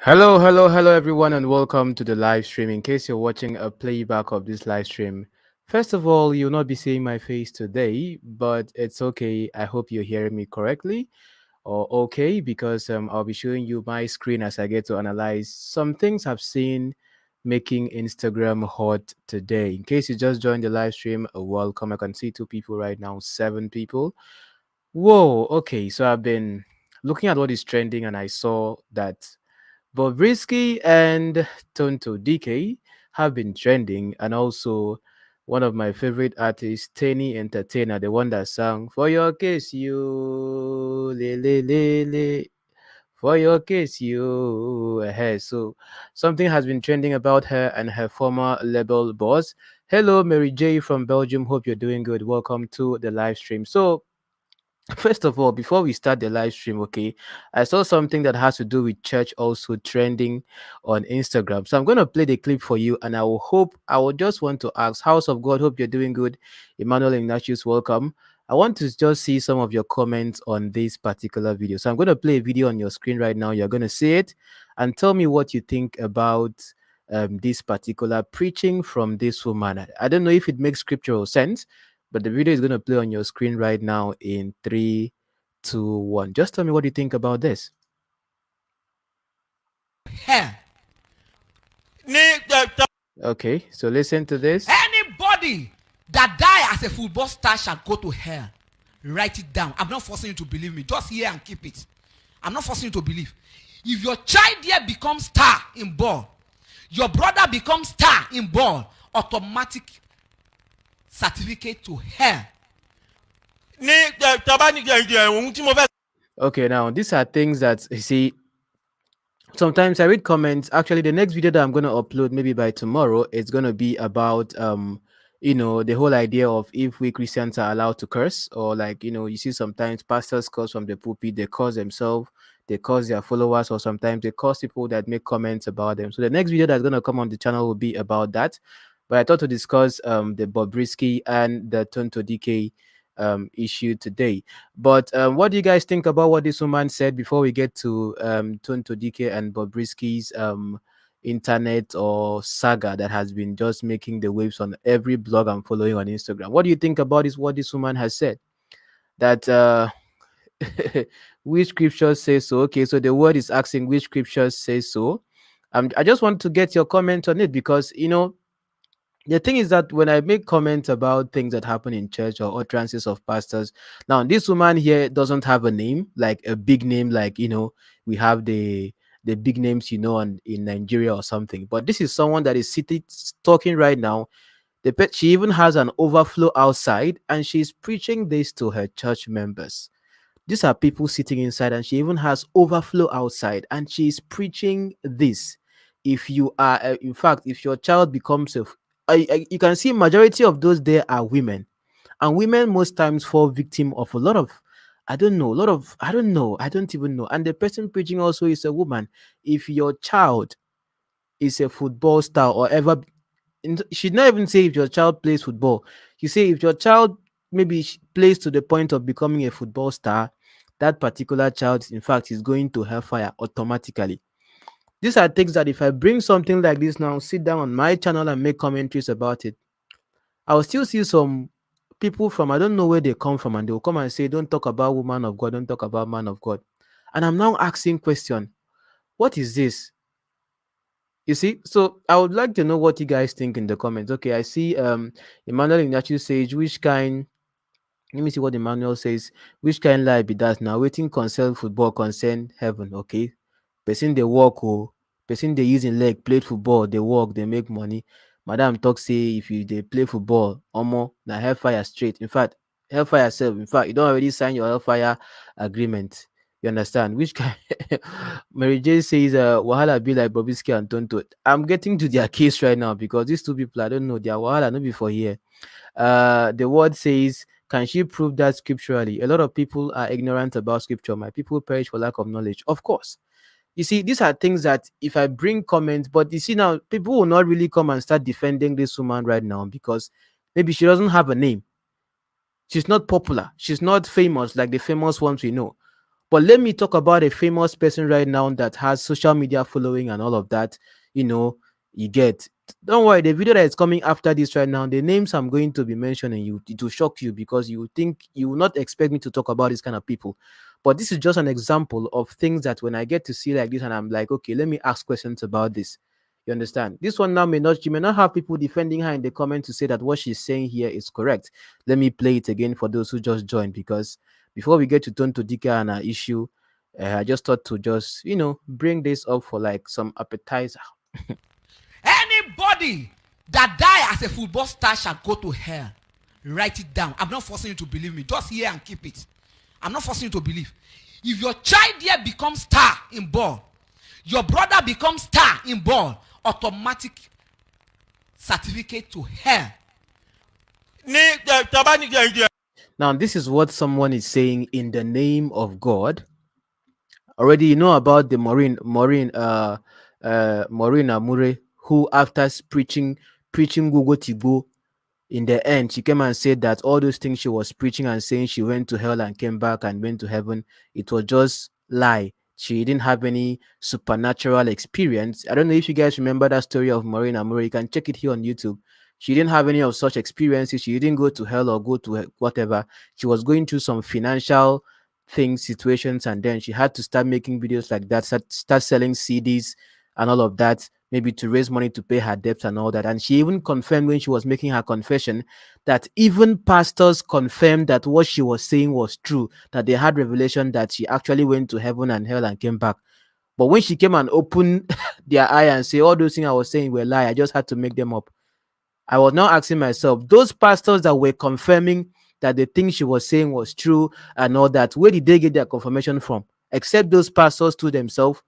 Hello, everyone, and welcome to the live stream. In case you're watching a playback of this live stream, first of all, you'll not be seeing my face today, but it's okay. I hope you're hearing me correctly or okay, because I'll be showing you my screen as I get to analyze some things I've seen making Instagram hot today. In case you just joined the live stream, welcome. I can see two people right now, seven people. Whoa, okay. So I've been looking at what is trending, and I saw that Bobrisky and Tonto Dikeh have been trending, and also one of my favorite artists, Teni Entertainer, the one that sang "For Your Case You Le Le Le Le." For your case, you so something has been trending about her and her former label boss. Hello, Mary J from Belgium. Hope you're doing good. Welcome to the live stream. So first of all, before we start the live stream, okay, I saw something that has to do with church also trending on Instagram. So I'm going to play the clip for you, and I will just want to ask, House of God, hope you're doing good. Emmanuel Ignatius, welcome. I want to just see some of your comments on this particular video. So I'm going to play a video on your screen right now. You're going to see it and tell me what you think about this particular preaching from this woman. I don't know if it makes scriptural sense, but the video is going to play on your screen right now in 3, 2, 1. Just tell me what you think about this. Hell. Okay, so listen to this. Anybody that die as a football star shall go to hell. Write it down. I'm not forcing you to believe me. Just hear and keep it. I'm not forcing you to believe. If your child here becomes star in ball, your brother becomes star in ball, automatic certificate to hell. Okay, now these are things that you see. Sometimes I read comments. Actually, the next video that I'm going to upload, maybe by tomorrow, it's going to be about the whole idea of if we Christians are allowed to curse, or like, you see sometimes pastors curse from the pulpit, they curse themselves, they curse their followers, or sometimes they curse people that make comments about them. So the next video that's going to come on the channel will be about that. But I thought to discuss the Bobrisky and the Tonto Dikeh issue today. But what do you guys think about what this woman said before we get to Tonto Dikeh and Bobrisky's internet or saga that has been just making the waves on every blog I'm following on Instagram? What do you think about this? What this woman has said? That which scriptures say so? Okay, so the word is asking which scriptures say so. I just want to get your comment on it, because the thing is that when I make comments about things that happen in church or utterances of pastors, now this woman here doesn't have a name, like a big name, like we have the big names, in Nigeria or something. But this is someone that is sitting talking right now. She even has an overflow outside, and she's preaching this to her church members. These are people sitting inside, and she even has overflow outside, and she's preaching this. If you are, in fact, if your child becomes you can see majority of those there are women, and women most times fall victim of a lot of, I don't know, a lot of, I don't know, I don't even know. And the person preaching also is a woman. If your child is a football star or ever, she'd not even say if your child plays football. You say if your child maybe plays to the point of becoming a football star, that particular child, in fact, is going to hellfire automatically. These are things that if I bring something like this now, sit down on my channel and make commentaries about it, I'll still see some people from, I don't know where they come from, and they'll come and say, don't talk about woman of God, don't talk about man of God. And I'm now asking question, what is this? You see, so I would like to know what you guys think in the comments. Okay, I see Emmanuel Ignatius says, which kind, let me see what Emmanuel says, which kind life be that now? Waiting concern football, concern heaven. Okay. Person they walk, oh, person they using leg, play football, they walk, they make money. Madam talk say if you they play football, omo, na hellfire straight. In fact, hellfire self. In fact, you don't already sign your hellfire agreement. You understand? Which kind Mary J says Wahala be like Bobrisky and Tonto. I'm getting to their case right now, because these two people, I don't know, their Wahala no before here. The word says, can she prove that scripturally? A lot of people are ignorant about scripture. My people perish for lack of knowledge. Of course. You see, these are things that if I bring comments, but you see now, people will not really come and start defending this woman right now, because maybe she doesn't have a name. She's not popular. She's not famous like the famous ones we know. But let me talk about a famous person right now that has social media following and all of that. You know, you get. Don't worry, the video that is coming after this right now, the names I'm going to be mentioning, you it will shock you because you think you will not expect me to talk about this kind of people. But this is just an example of things that when I get to see like this and I'm like, okay, let me ask questions about this. You understand? This one now may not, you may not have people defending her in the comments to say that what she's saying here is correct. Let me play it again for those who just joined because before we get to Tonto Dikeh and our issue, I just thought to just, bring this up for like some appetizer. Anybody that die as a football star shall go to hell. Write it down. I'm not forcing you to believe me. Just hear and keep it. I'm not forcing you to believe. If your child here becomes star in ball, your brother becomes star in ball, automatic certificate to hell. Now, this is what someone is saying in the name of God. Already, you know about the Maureen Amure, who after preaching Google Tigo, in the end, she came and said that all those things she was preaching and saying she went to hell and came back and went to heaven, it was just lie. She didn't have any supernatural experience. I don't know if you guys remember that story of Maureen Amore. You can check it here on YouTube. She didn't have any of such experiences. She didn't go to hell or go to whatever. She was going through some financial things, situations, and then she had to start making videos like that, start selling CDs and all of that, maybe to raise money to pay her debts and all that. And she even confirmed when she was making her confession that even pastors confirmed that what she was saying was true, that they had revelation that she actually went to heaven and hell and came back. But when she came and opened their eye and say all those things I was saying were lie, I just had to make them up. I was now asking myself, those pastors that were confirming that the thing she was saying was true and all that, where did they get their confirmation from? Except those pastors to themselves,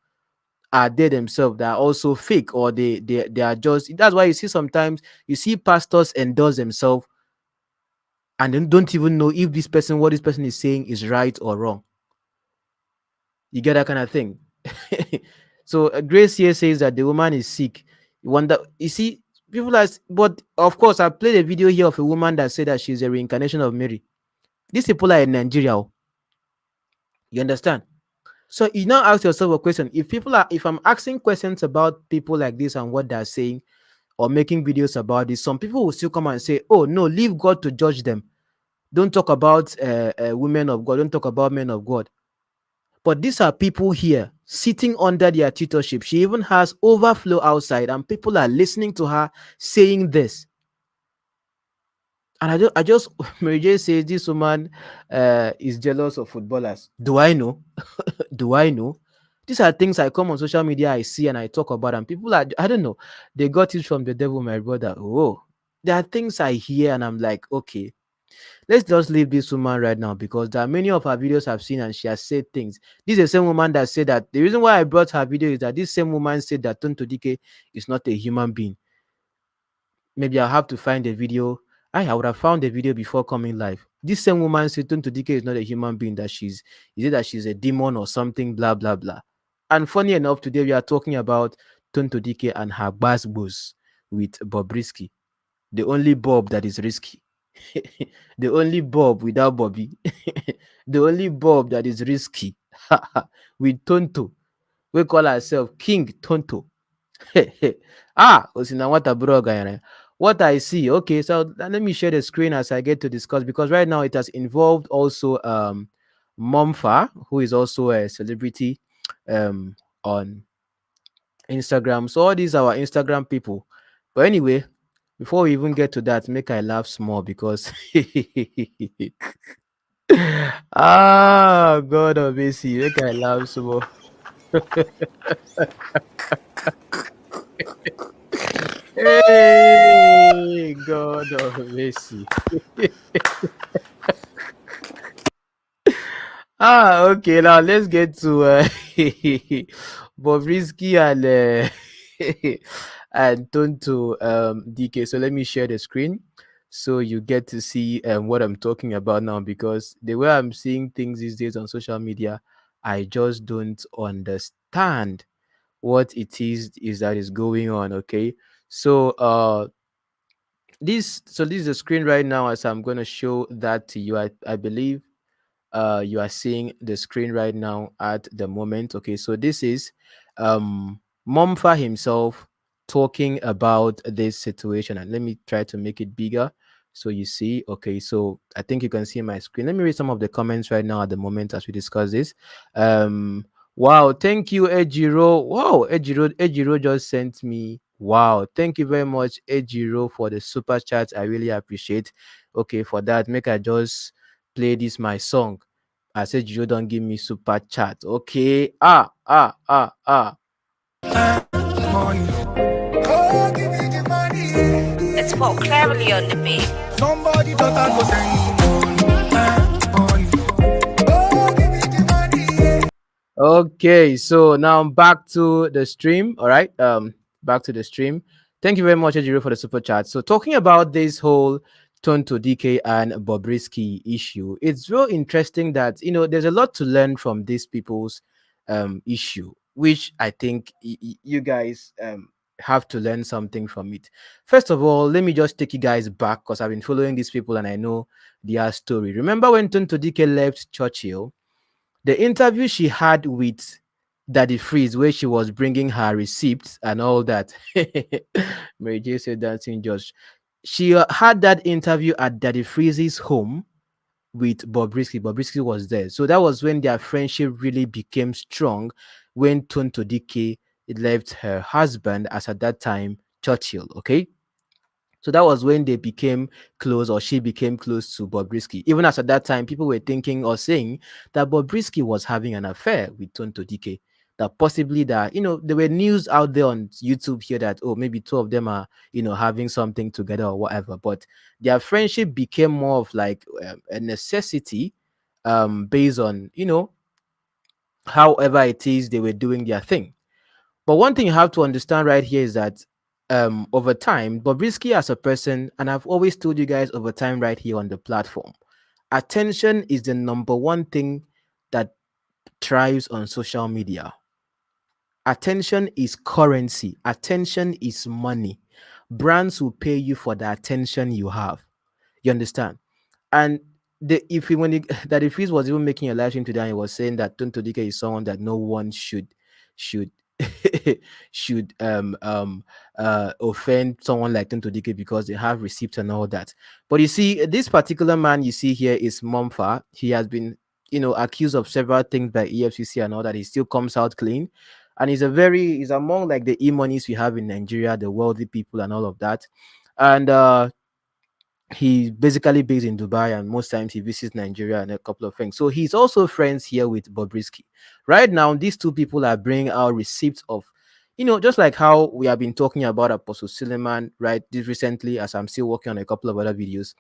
are they themselves that are also fake, or they are just, that's why you see sometimes you see pastors endorse themselves and then don't even know if what this person is saying is right or wrong. You get that kind of thing. So Grace here says that the woman is sick. You wonder, you see, people are, but of course I played a video here of a woman that said that she's a reincarnation of Mary. These people are in Nigeria. Oh. You understand? So you now ask yourself a question. If I'm asking questions about people like this and what they're saying, or making videos about this, some people will still come and say, oh no, leave God to judge them. Don't talk about women of God, don't talk about men of God. But these are people here sitting under their tutorship. She even has overflow outside and people are listening to her saying this. And I just Mary J says this woman is jealous of footballers. Do I know? Do I know? These are things I come on social media, I see and I talk about, and people are, I don't know, they got it from the devil, my brother. Oh, there are things I hear and I'm like, okay, let's just leave this woman right now because there are many of her videos I've seen and she has said things. This is the same woman that said that the reason why I brought her video is that this same woman said that Tonto Dikeh is not a human being. Maybe I'll have to find a video. I would have found a video before coming live. This same woman said Tonto Dikeh is not a human being, that is it that she's a demon or something, blah, blah, blah. And funny enough, today we are talking about Tonto Dikeh and her basbos with Bobrisky, the only Bob that is risky. The only Bob without Bobby. The only Bob that is risky. With Tonto. We call ourselves King Tonto. Osinawata Broga. What I see. Okay, so let me share the screen as I get to discuss, because right now it has involved also Momfa, who is also a celebrity on Instagram. So all these are our Instagram people. But anyway, before we even get to that, make I laugh small because ah, God of mercy, make I laugh small. Hey, God of mercy. Okay, now let's get to Bobrisky and and Tonto DK. So let me share the screen so you get to see what I'm talking about now, because the way I'm seeing things these days on social media, I just don't understand what it is that is going on. Okay, so this is the screen right now as I'm going to show that to you. I believe You are seeing the screen right now at the moment. Okay, so this is Momfa himself talking about this situation. And let me try to make it bigger so you see. Okay, so I think you can see my screen. Let me read some of the comments right now at the moment as we discuss this. Um, wow, thank you, Ejiro. Wow, Ejiro just sent me. Wow, thank you very much, Ejiro, for the super chat. I really appreciate. Okay, for that, make I just play this my song. I said you don't give me super chat. Okay. Oh, give me the money. Let's put cleverly on the beat. Somebody daughter go send me money. Oh, give me the money. Okay, so now back to the stream. All right, back to the stream. Thank you very much, Ejiro, for the super chat. So, talking about this whole Tonto Dikeh and Bobrisky issue, it's real interesting that there's a lot to learn from these people's issue, which I think you guys have to learn something from it. First of all, let me just take you guys back because I've been following these people and I know their story. Remember when Tonto Dikeh left Churchill? The interview she had with Daddy Freeze, where she was bringing her receipts and all that. Mary J said dancing Josh. She had that interview at Daddy Freeze's home with Bobrisky. Bobrisky was there. So that was when their friendship really became strong when Tonto Dikeh left her husband, as at that time, Churchill. Okay. So that was when they became close, or she became close to Bobrisky. Even as at that time, people were thinking or saying that Bobrisky was having an affair with Tonto Dikeh. That possibly that there were news out there on YouTube here that maybe two of them are having something together or whatever. But their friendship became more of like a necessity, based on however it is they were doing their thing. But one thing you have to understand right here is that over time, Bobrisky as a person, and I've always told you guys over time right here on the platform, attention is the number one thing that thrives on social media. Attention is currency, attention is money. Brands will pay you for the attention you have. You understand? And if he, when he, that if he was even making a live stream today, and he was saying that Tonto Dikeh is someone that no one should should offend someone like Tonto Dikeh because they have receipts and all that. But you see, this particular man you see here is Momfa. He has been accused of several things by EFCC and all that. He still comes out clean, and he's among like the e-monies we have in Nigeria, the wealthy people and all of that. And he's basically based in Dubai, and most times he visits Nigeria and a couple of things. So he's also friends here with Bobrisky. Right now, these two people are bringing out receipts of, just like how we have been talking about Apostle Suleiman, right? This recently, as I'm still working on a couple of other videos.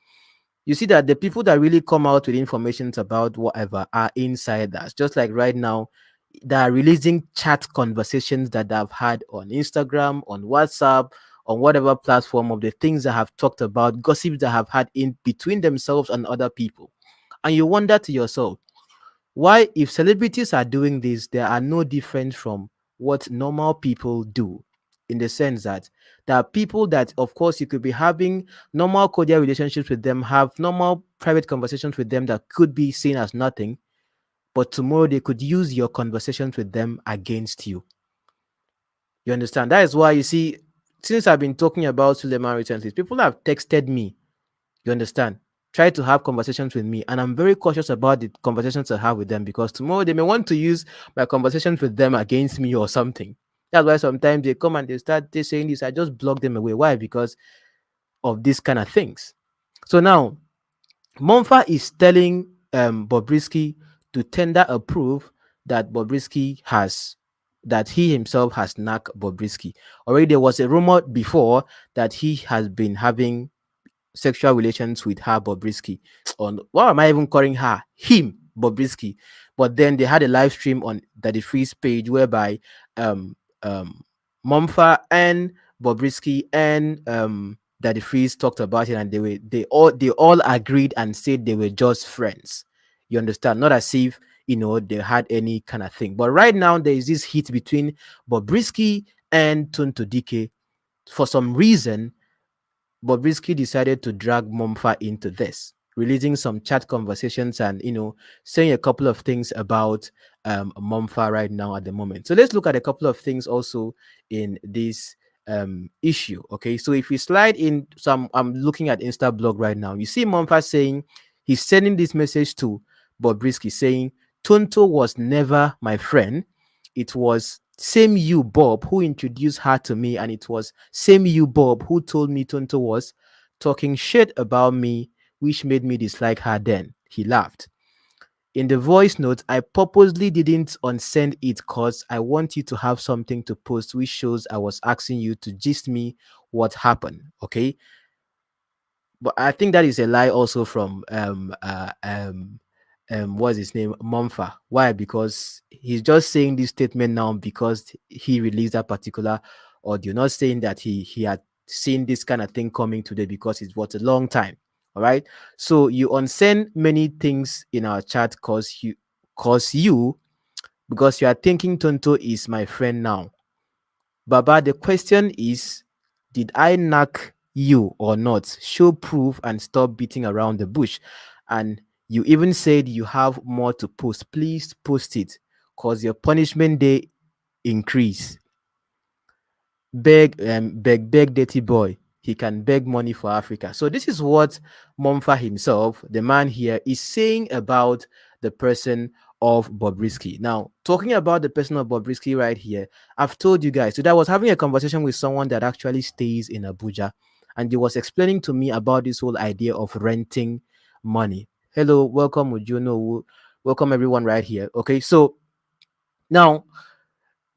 You see that the people that really come out with information about whatever are insiders. Just like right now, they are releasing chat conversations that I've had on Instagram, on WhatsApp, on whatever platform, of the things I have talked about, gossips that have had in between themselves and other people. And you wonder to yourself, why, if celebrities are doing this, there are no different from what normal people do, in the sense that there are people that, of course, you could be having normal cordial relationships with them, have normal private conversations with them that could be seen as nothing, but tomorrow they could use your conversations with them against you. You understand? That is why you see, since I've been talking about Suleiman recently, people have texted me. You understand? Try to have conversations with me, and I'm very cautious about the conversations I have with them, because tomorrow they may want to use my conversations with them against me or something. That's why sometimes they come and they saying this. I just block them away. Why? Because of these kind of things. So now Monfa is telling Bobrisky to tender a proof that Bobrisky has that he himself has knocked Bobrisky. Already there was a rumor before that he has been having sexual relations with her, Bobrisky. On why am I even calling her him, Bobrisky? But then they had a live stream on Daddy Freeze page whereby um um Momfa and Bobrisky and Daddy Freeze talked about it, and they all agreed and said they were just friends. You understand? Not as if they had any kind of thing. But right now there is this heat between Bobrisky and Tonto Dikeh. For some reason, Bobrisky decided to drag Momfa into this. releasing some chat conversations and saying a couple of things about Momfa right now at the moment. So let's look at a couple of things also in this issue. Okay, so if we slide in some, I'm looking at Insta blog right now. You see Momfa saying he's sending this message to Bobrisky saying Tonto was never my friend. It was same you, Bob, who introduced her to me, and it was same you, Bob, who told me Tonto was talking shit about me, which made me dislike her then. He laughed. In the voice note, I purposely didn't unsend it because I want you to have something to post which shows I was asking you to gist me what happened. Okay. But I think that is a lie also from what's his name, Momfa. Why? Because he's just saying this statement now because he released that particular audio, not saying that he had seen this kind of thing coming today because it was a long time. All right. So you unsend many things in our chat because you are thinking Tonto is my friend now. Baba, the question is, did I knock you or not? Show proof and stop beating around the bush. And you even said you have more to post. Please post it because your punishment day increase. Beg, dirty boy. He can beg money for Africa. So this is what Momfa himself, the man here, is saying about the person of Bobrisky. Now, talking about the person of Bobrisky right here, I've told you guys. Today I was having a conversation with someone that actually stays in Abuja, and he was explaining to me about this whole idea of renting money. Hello, welcome, Ujuno. Welcome everyone right here. Okay, so now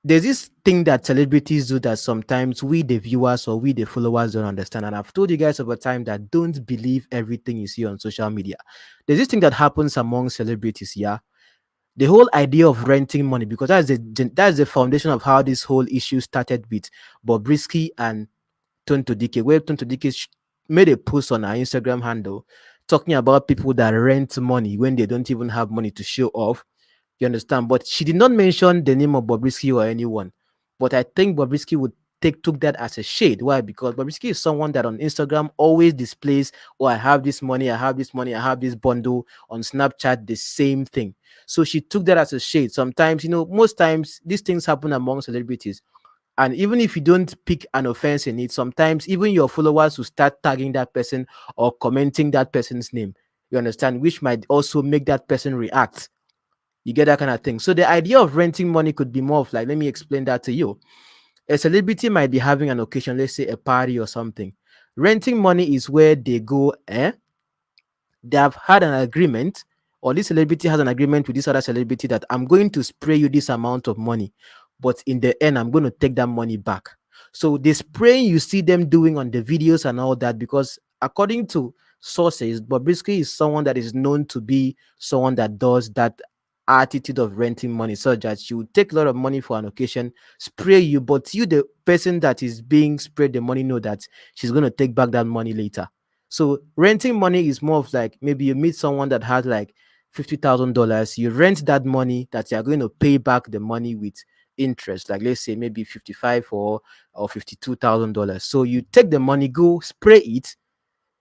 there's this thing that celebrities do that sometimes we the viewers or we the followers don't understand, and I've told you guys over time that don't believe everything you see on social media. There's this thing that happens among celebrities, yeah, the whole idea of renting money, because that's the foundation of how this whole issue started with Bobrisky and Tonto Dikeh, where Tonto Dikeh made a post on our Instagram handle talking about people that rent money when they don't even have money to show off. You understand? But she did not mention the name of Bobrisky or anyone. But I think Bobrisky would took that as a shade. Why? Because Bobrisky is someone that on Instagram always displays, oh, I have this money, I have this money, I have this bundle. On Snapchat, the same thing. So she took that as a shade. Sometimes, most times these things happen among celebrities. And even if you don't pick an offense in it, sometimes even your followers will start tagging that person or commenting that person's name. You understand? Which might also make that person react. You get that kind of thing. So the idea of renting money could be more of like, let me explain that to you. A celebrity might be having an occasion, let's say a party or something. Renting money is where they go, they have had an agreement, or this celebrity has an agreement with this other celebrity that I'm going to spray you this amount of money, but in the end, I'm going to take that money back. So the spraying you see them doing on the videos and all that, because according to sources, Bobrisky is someone that is known to be someone that does that attitude of renting money, such that she would take a lot of money for an occasion, spray you, but you, the person that is being sprayed the money, know that she's going to take back that money later. So renting money is more of like, maybe you meet someone that has like $50,000, you rent that money that you are going to pay back the money with interest, like let's say maybe 55 or $52,000. So you take the money, go spray it,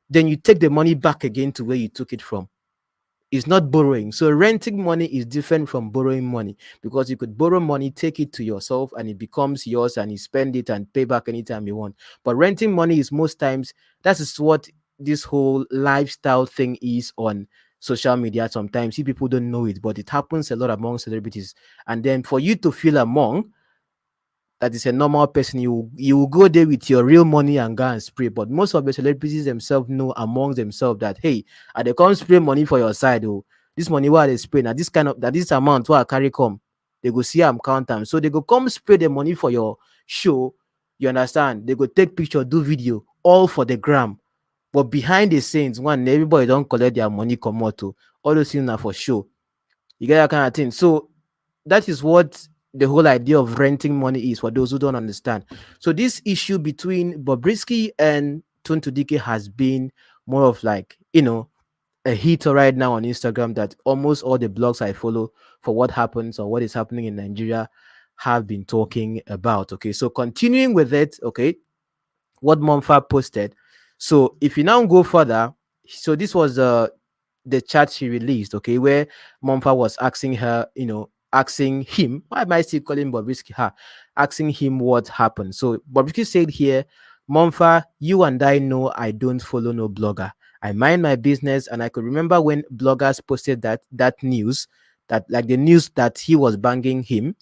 then you take the money back again to where you took it from. It's not borrowing. So renting money is different from borrowing money, because you could borrow money, take it to yourself, and it becomes yours, and you spend it and pay back anytime you want. But renting money is most times, that is what this whole lifestyle thing is on social media. Sometimes you people don't know it, but it happens a lot among celebrities. And then for you to feel among that is a normal person, you will go there with your real money and go and spray. But most of the celebrities themselves know amongst themselves that, hey, I they come spray money for your side. Oh, this money where they spray now, this kind of that this amount where I carry come, they go see I'm count them. So they go come spray the money for your show. You understand? They go take picture, do video, all for the gram. But behind the scenes, when everybody don't collect their money come out to, all those things are for show. You get that kind of thing. So that is what the whole idea of renting money is, for those who don't understand. So this issue between Bobrisky and Tonto Dikeh has been more of like, a hit right now on Instagram, that almost all the blogs I follow for what happens or what is happening in Nigeria have been talking about. Okay, so continuing with it, okay, what Monfa posted. So if you now go further, so this was the chat she released, okay, where Momfa was asking her, asking him, why am I still calling Bobrisky her? Asking him what happened. So Bobrisky said here, Momfa, you and I know I don't follow no blogger. I mind my business, and I could remember when bloggers posted that news, that like the news that he was banging him,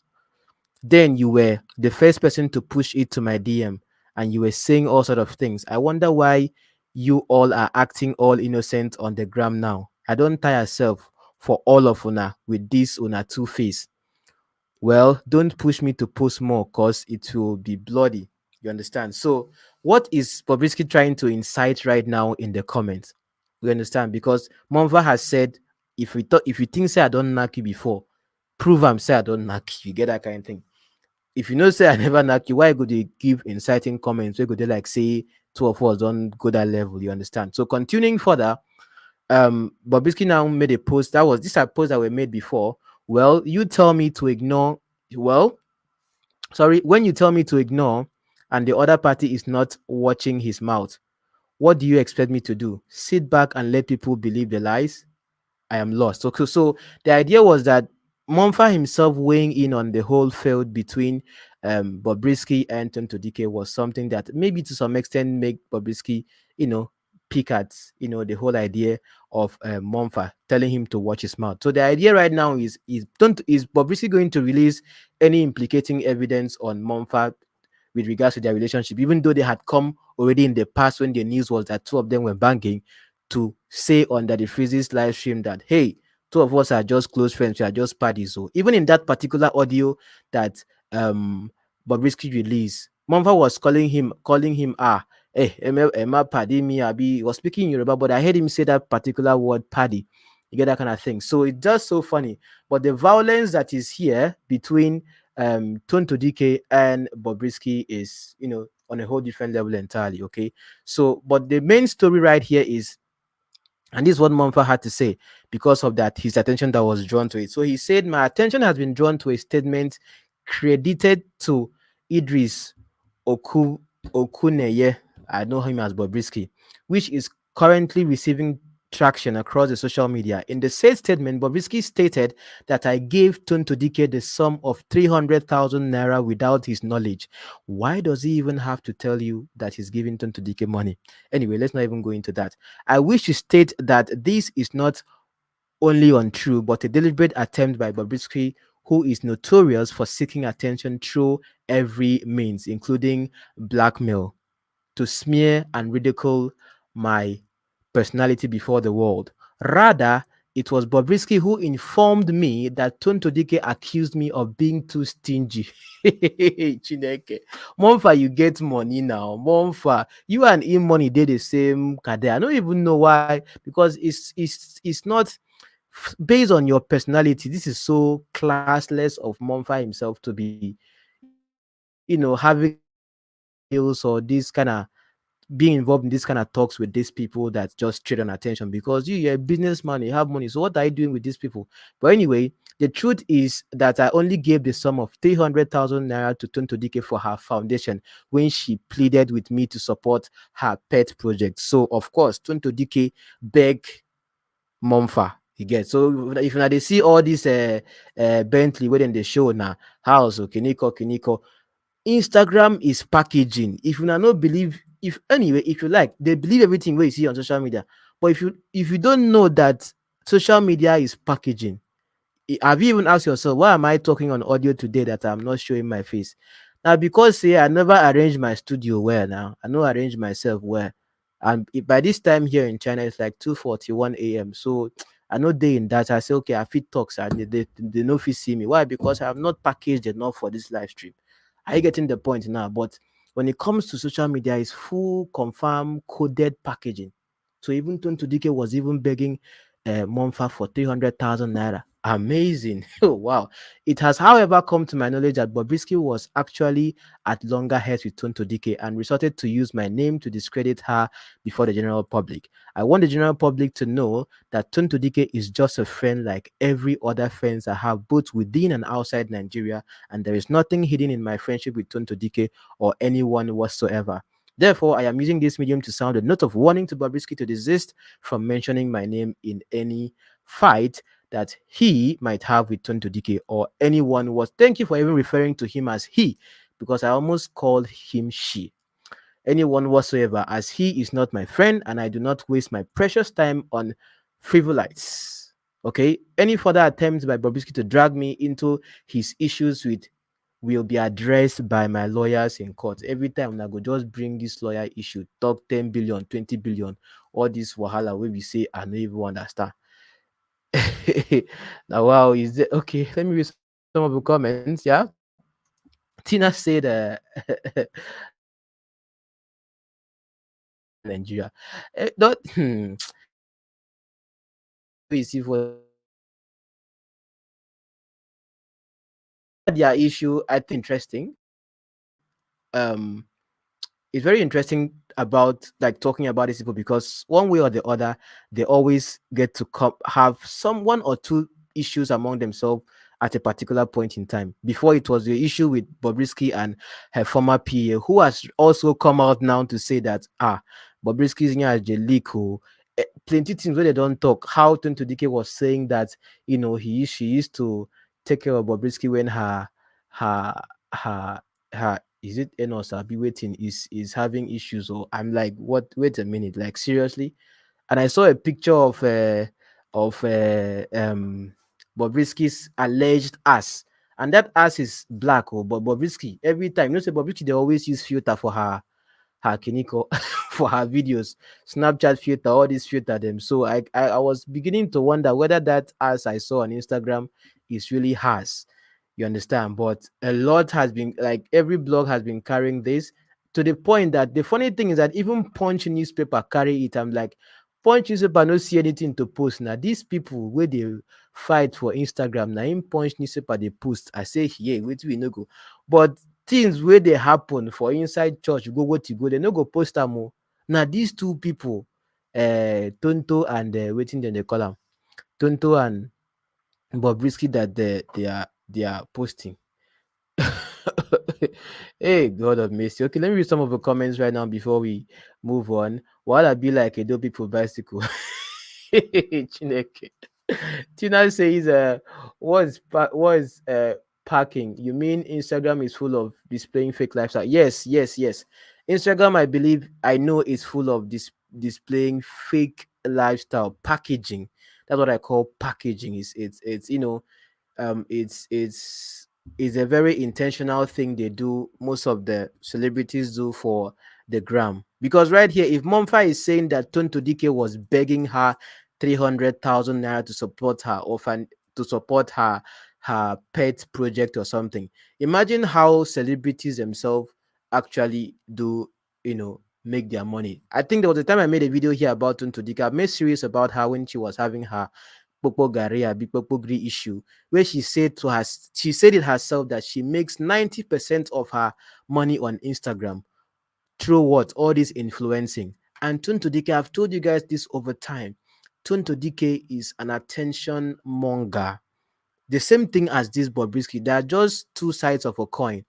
then you were the first person to push it to my DM, and you were saying all sort of things. I wonder why you all are acting all innocent on the gram now. I don't tire yourself for all of una with this una two face. Well, don't push me to post more cause it will be bloody. You understand? So what is Bobrisky trying to incite right now in the comments? You understand? Because Monva has said, if you think say I don't knock you before, prove I'm say I don't knock you. You get that kind of thing. If you know say I never knock you, why could you give inciting comments? Why could they like say two of us don't go that level? You understand? So continuing further, Bobrisky now made a post that was, these are posts that were made before. Well, you tell me to ignore. Well, sorry, when you tell me to ignore, and the other party is not watching his mouth, what do you expect me to do? Sit back and let people believe the lies? I am lost. So the idea was that Monfa himself weighing in on the whole field between Bobrisky and Tonto Dikeh was something that maybe to some extent make Bobrisky, you know, pick at the whole idea of Monfa telling him to watch his mouth. So the idea right now is Bobrisky going to release any implicating evidence on Monfa with regards to their relationship, even though they had come already in the past when the news was that two of them were banging, to say on that the Freeze's live stream that, hey, two of us are just close friends, we are just parties. So even in that particular audio that Bobrisky released, Monfa was calling him Emma Paddy me Abi. He was speaking in Yoruba, but I heard him say that particular word paddy. You get that kind of thing. So it's just so funny. But the violence that is here between Tonto Dikeh and Bobrisky is, on a whole different level entirely. Okay. So, but the main story right here is, and this is what Mumford had to say because of that, his attention that was drawn to it. So he said, my attention has been drawn to a statement credited to Idris Oku Okuneye, I know him as Bobrisky, which is currently receiving traction across the social media. In the said statement, Bobrisky stated that I gave Tonto Dikeh the sum of 300,000 naira without his knowledge. Why does he even have to tell you that he's giving Tonto Dikeh money? Anyway, let's not even go into that. I wish to state that this is not only untrue, but a deliberate attempt by Bobrisky, who is notorious for seeking attention through every means, including blackmail, to smear and ridicule my personality before the world. Rather, it was Bobrisky who informed me that Tonto Dikeh accused me of being too stingy. Chineke. Monfa, you get money now. Monfa, you and him money did the same kade. I don't even know why, because it's not based on your personality. This is so classless of Monfa himself to be, having this kind of deals or this kind of being involved in this kind of talks with these people that just trade on attention, because you're a businessman, you have money. So what are you doing with these people? But anyway, the truth is that I only gave the sum of 300,000 naira to Tonto Dikeh for her foundation when she pleaded with me to support her pet project. So of course, Tonto Dikeh begged Momfa. You get, so if now they see all this Bentley within the show now, house or Kiniko, Instagram is packaging. If you now not believe, if anyway, if you like, they believe everything what you see on social media. But if you don't know that social media is packaging, have you even asked yourself, why am I talking on audio today that I'm not showing my face? Now, because say I never arranged my studio well now. I know arrange myself well. And by this time here in China, it's like 2:41 a.m. So I know day in that. I say, okay, I fit talks and they no fit see me. Why? Because I have not packaged enough for this live stream. Are you getting the point now? But when it comes to social media, it's full, confirm, coded packaging. So even Tonto Dikeh was even begging Monfa for 300,000 naira. Amazing. Oh, wow. It has, however, come to my knowledge that Bobrisky was actually at loggerheads with Tonto Dikeh and resorted to use my name to discredit her before the general public. I want the general public to know that Tonto Dikeh is just a friend like every other friends I have both within and outside Nigeria, and there is nothing hidden in my friendship with Tonto Dikeh or anyone whatsoever. Therefore, I am using this medium to sound a note of warning to Bobrisky to desist from mentioning my name in any fight that he might have with Tonto Dikeh or anyone was. Thank you for even referring to him as he, because I almost called him she. Anyone whatsoever, as he is not my friend and I do not waste my precious time on frivolites. Okay? Any further attempts by Bobrisky to drag me into his issues with will be addressed by my lawyers in court. Every time I go just bring this lawyer issue, talk 10 billion, 20 billion, all this wahala where we say I don't even understand. Now, wow, is it okay? Let me read some of the comments. Yeah, Tina said, "Don't tell me say you want to see Bobrisky fight anywhere in Nigeria. Don't, Tina, make you see what you see for Nigeria. About their issue, I think interesting. Um, it's very interesting about like talking about these people because one way or the other they always get to have some one or two issues among themselves at a particular point in time. Before it was the issue with Bobrisky and her former PA, who has also come out now to say that Bobrisky's as the leak. Plenty things where they don't talk. How Tonto Dikeh was saying that she used to take care of Bobrisky when her her her is it Enos I'll be waiting is having issues, or I'm like, what, wait a minute, like seriously. And I saw a picture of Bobrisky's alleged ass, and that ass is black. But Bobrisky, every time, say Bobrisky, they always use filter for her kiniko for her videos, Snapchat filter, all these filter them. So I was beginning to wonder whether that ass I saw on Instagram is really hers. You understand? But a lot has been, like, every blog has been carrying this, to the point that the funny thing is that even Punch newspaper carry it. I'm like, Punch newspaper no see anything to post. Now these people where they fight for Instagram, now in Punch newspaper they post. I say, yeah, wait, we no go. But things where they happen for inside church, go what you go, they no go post them more. Now these two people, Tonto and waiting, then they call them Tonto and Bobrisky, that they are posting. Hey, God of mercy. Okay, let me read some of the comments right now before we move on. While I be like a dope people bicycle. Chineke. Tina says, what is parking? You mean Instagram is full of displaying fake lifestyle? Yes, yes, yes. Instagram, I believe, I know, is full of displaying fake lifestyle packaging. That's what I call packaging. It's it's a very intentional thing they do. Most of the celebrities do for the gram, because right here, if Momfa is saying that Tonto Dikeh was begging her 300,000 naira to support her orphan, to support her pet project or something, imagine how celebrities themselves actually do, make their money. I think there was a time I made a video here about Tonto Dikeh. I made series about her when she was having her Popo Garia, Big Popo Gri issue, where she said it herself that she makes 90% of her money on Instagram through what? All this influencing. And Tonto Dikeh, I've told you guys this over time. Tonto Dikeh is an attention monger. The same thing as this Bobrisky. They are just two sides of a coin.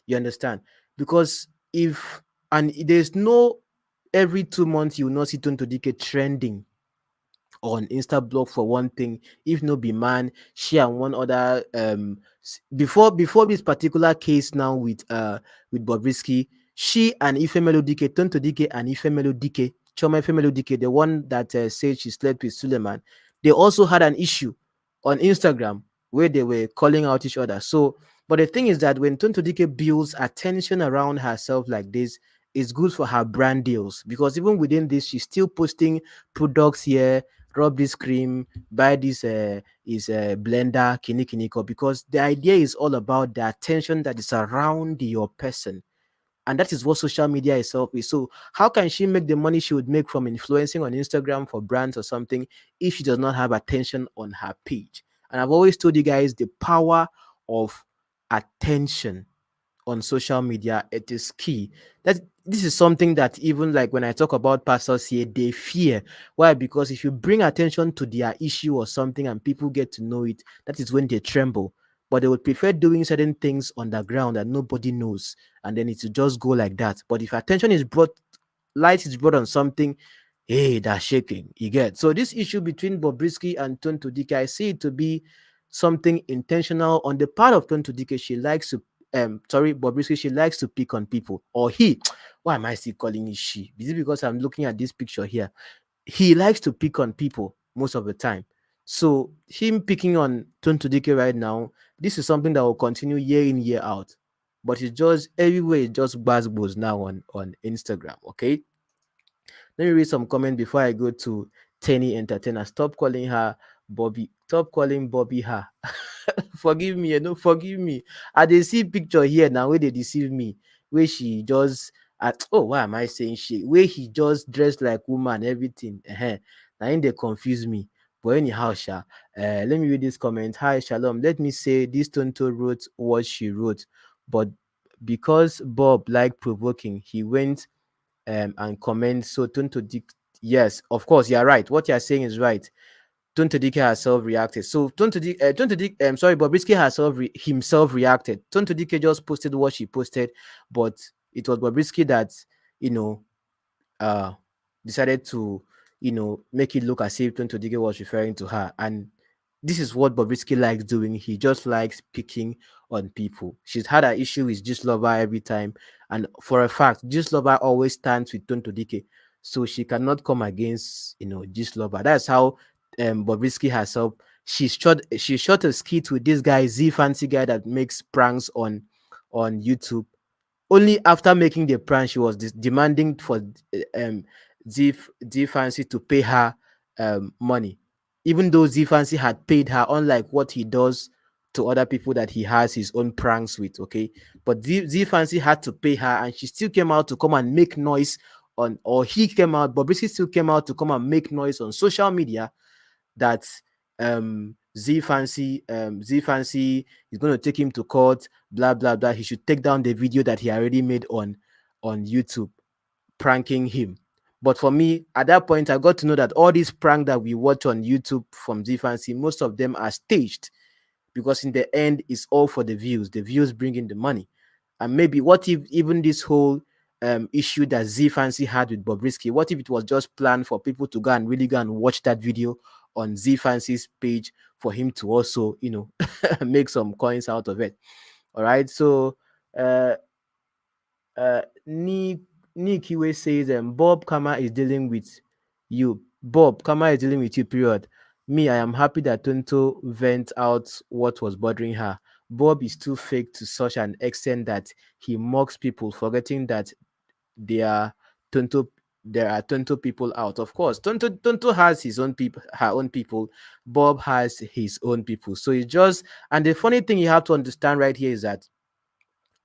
You understand? Because if and there's no every 2 months you will not see Tonto Dikeh trending on Insta blog for one thing. If no be man, she and one other before this particular case now with Bobrisky, she and Ifemelo Dike, Tonto Dike and Ifemelo Dike, Choma Ifemelo Dike, the one that said she slept with Suleiman, they also had an issue on Instagram where they were calling out each other. So, but the thing is that when Tonto Dike builds attention around herself like this, it's good for her brand deals, because even within this, she's still posting products here, rub this cream, buy this is a blender, kini kiniko, because the idea is all about the attention that is around your person. And that is what social media itself is. So how can she make the money she would make from influencing on Instagram for brands or something if she does not have attention on her page? And I've always told you guys the power of attention on social media. It is key. That this is something that even like when I talk about pastors here, they fear. Why? Because if you bring attention to their issue or something and people get to know it, that is when they tremble. but they would prefer doing certain things underground that nobody knows, and then it will just go like that. But if attention is brought, light is brought on something, hey, that's shaking. You get. So this issue between Bobrisky and Tonto Dikeh, I see it to be something intentional on the part of Tonto Dikeh. She likes to sorry, Bobrisky, she likes to pick on people. Or he, why am I still calling it she? Is it because I'm looking at this picture here? He likes to pick on people most of the time. So him picking on Tonto Dikeh right now, this is something that will continue year in, year out. But it's just everywhere, it's just buzzwords now on Instagram. Okay. Let me read some comment before I go to Teni Entertainer. Stop calling her Bobby. Stop calling Bobby her. Forgive me, forgive me. I dey see picture here now where they deceive me. Where she just oh, why am I saying she? Where he just dressed like woman, everything. Now in they confuse me. But anyhow, let me read this comment. Hi, Shalom. Let me say this Tonto wrote what she wrote, but because Bob liked provoking, he went and comment. So Tonto Dick, yes, of course, you're right. What you're saying is right. Tonto Dikeh herself reacted. So Tonto Dick, sorry, Bobrisky herself himself reacted. Tonto Dikeh just posted what she posted, but it was Bobrisky that you know uh decided to make it look as if Tonto Dikeh was referring to her. And this is what Bobrisky likes doing. He just likes picking on people. She's had an issue with Just Lover every time, and for a fact, Just Lover always stands with Tonto Dikeh, so she cannot come against Just Lover. That's how Bobrisky herself. She shot a skit with this guy Z Fancy guy that makes pranks on YouTube. Only after making the plan, she was demanding for um Z Fancy to pay her money, even though Z Fancy had paid her, unlike what he does to other people that he has his own pranks with. Okay, but Z Fancy had to pay her, and she still came out to come and make noise or he came out, Bobrisky still came out to come and make noise on social media that Z Fancy is going to take him to court, blah blah blah. He should take down the video that he already made on YouTube pranking him. But for me, at that point, I got to know that all these prank that we watch on YouTube from Z Fancy, most of them are staged, because in the end it's all for the views bring in the money. And maybe what if even this whole issue that Z Fancy had with Bobrisky, what if it was just planned for people to go and really go and watch that video on Z Fancy's page for him to also make some coins out of it. All right. So uh Nick Iwe says Bob Kama is dealing with you. Bob Kama is dealing with you, period. Me, I am happy that Tonto vent out what was bothering her. Bob is too fake to such an extent that he mocks people, forgetting that they are Tonto there are Tonto people out. Of course, Tonto has his own people, her own people. Bob has his own people. So it's just, and the funny thing you have to understand right here is that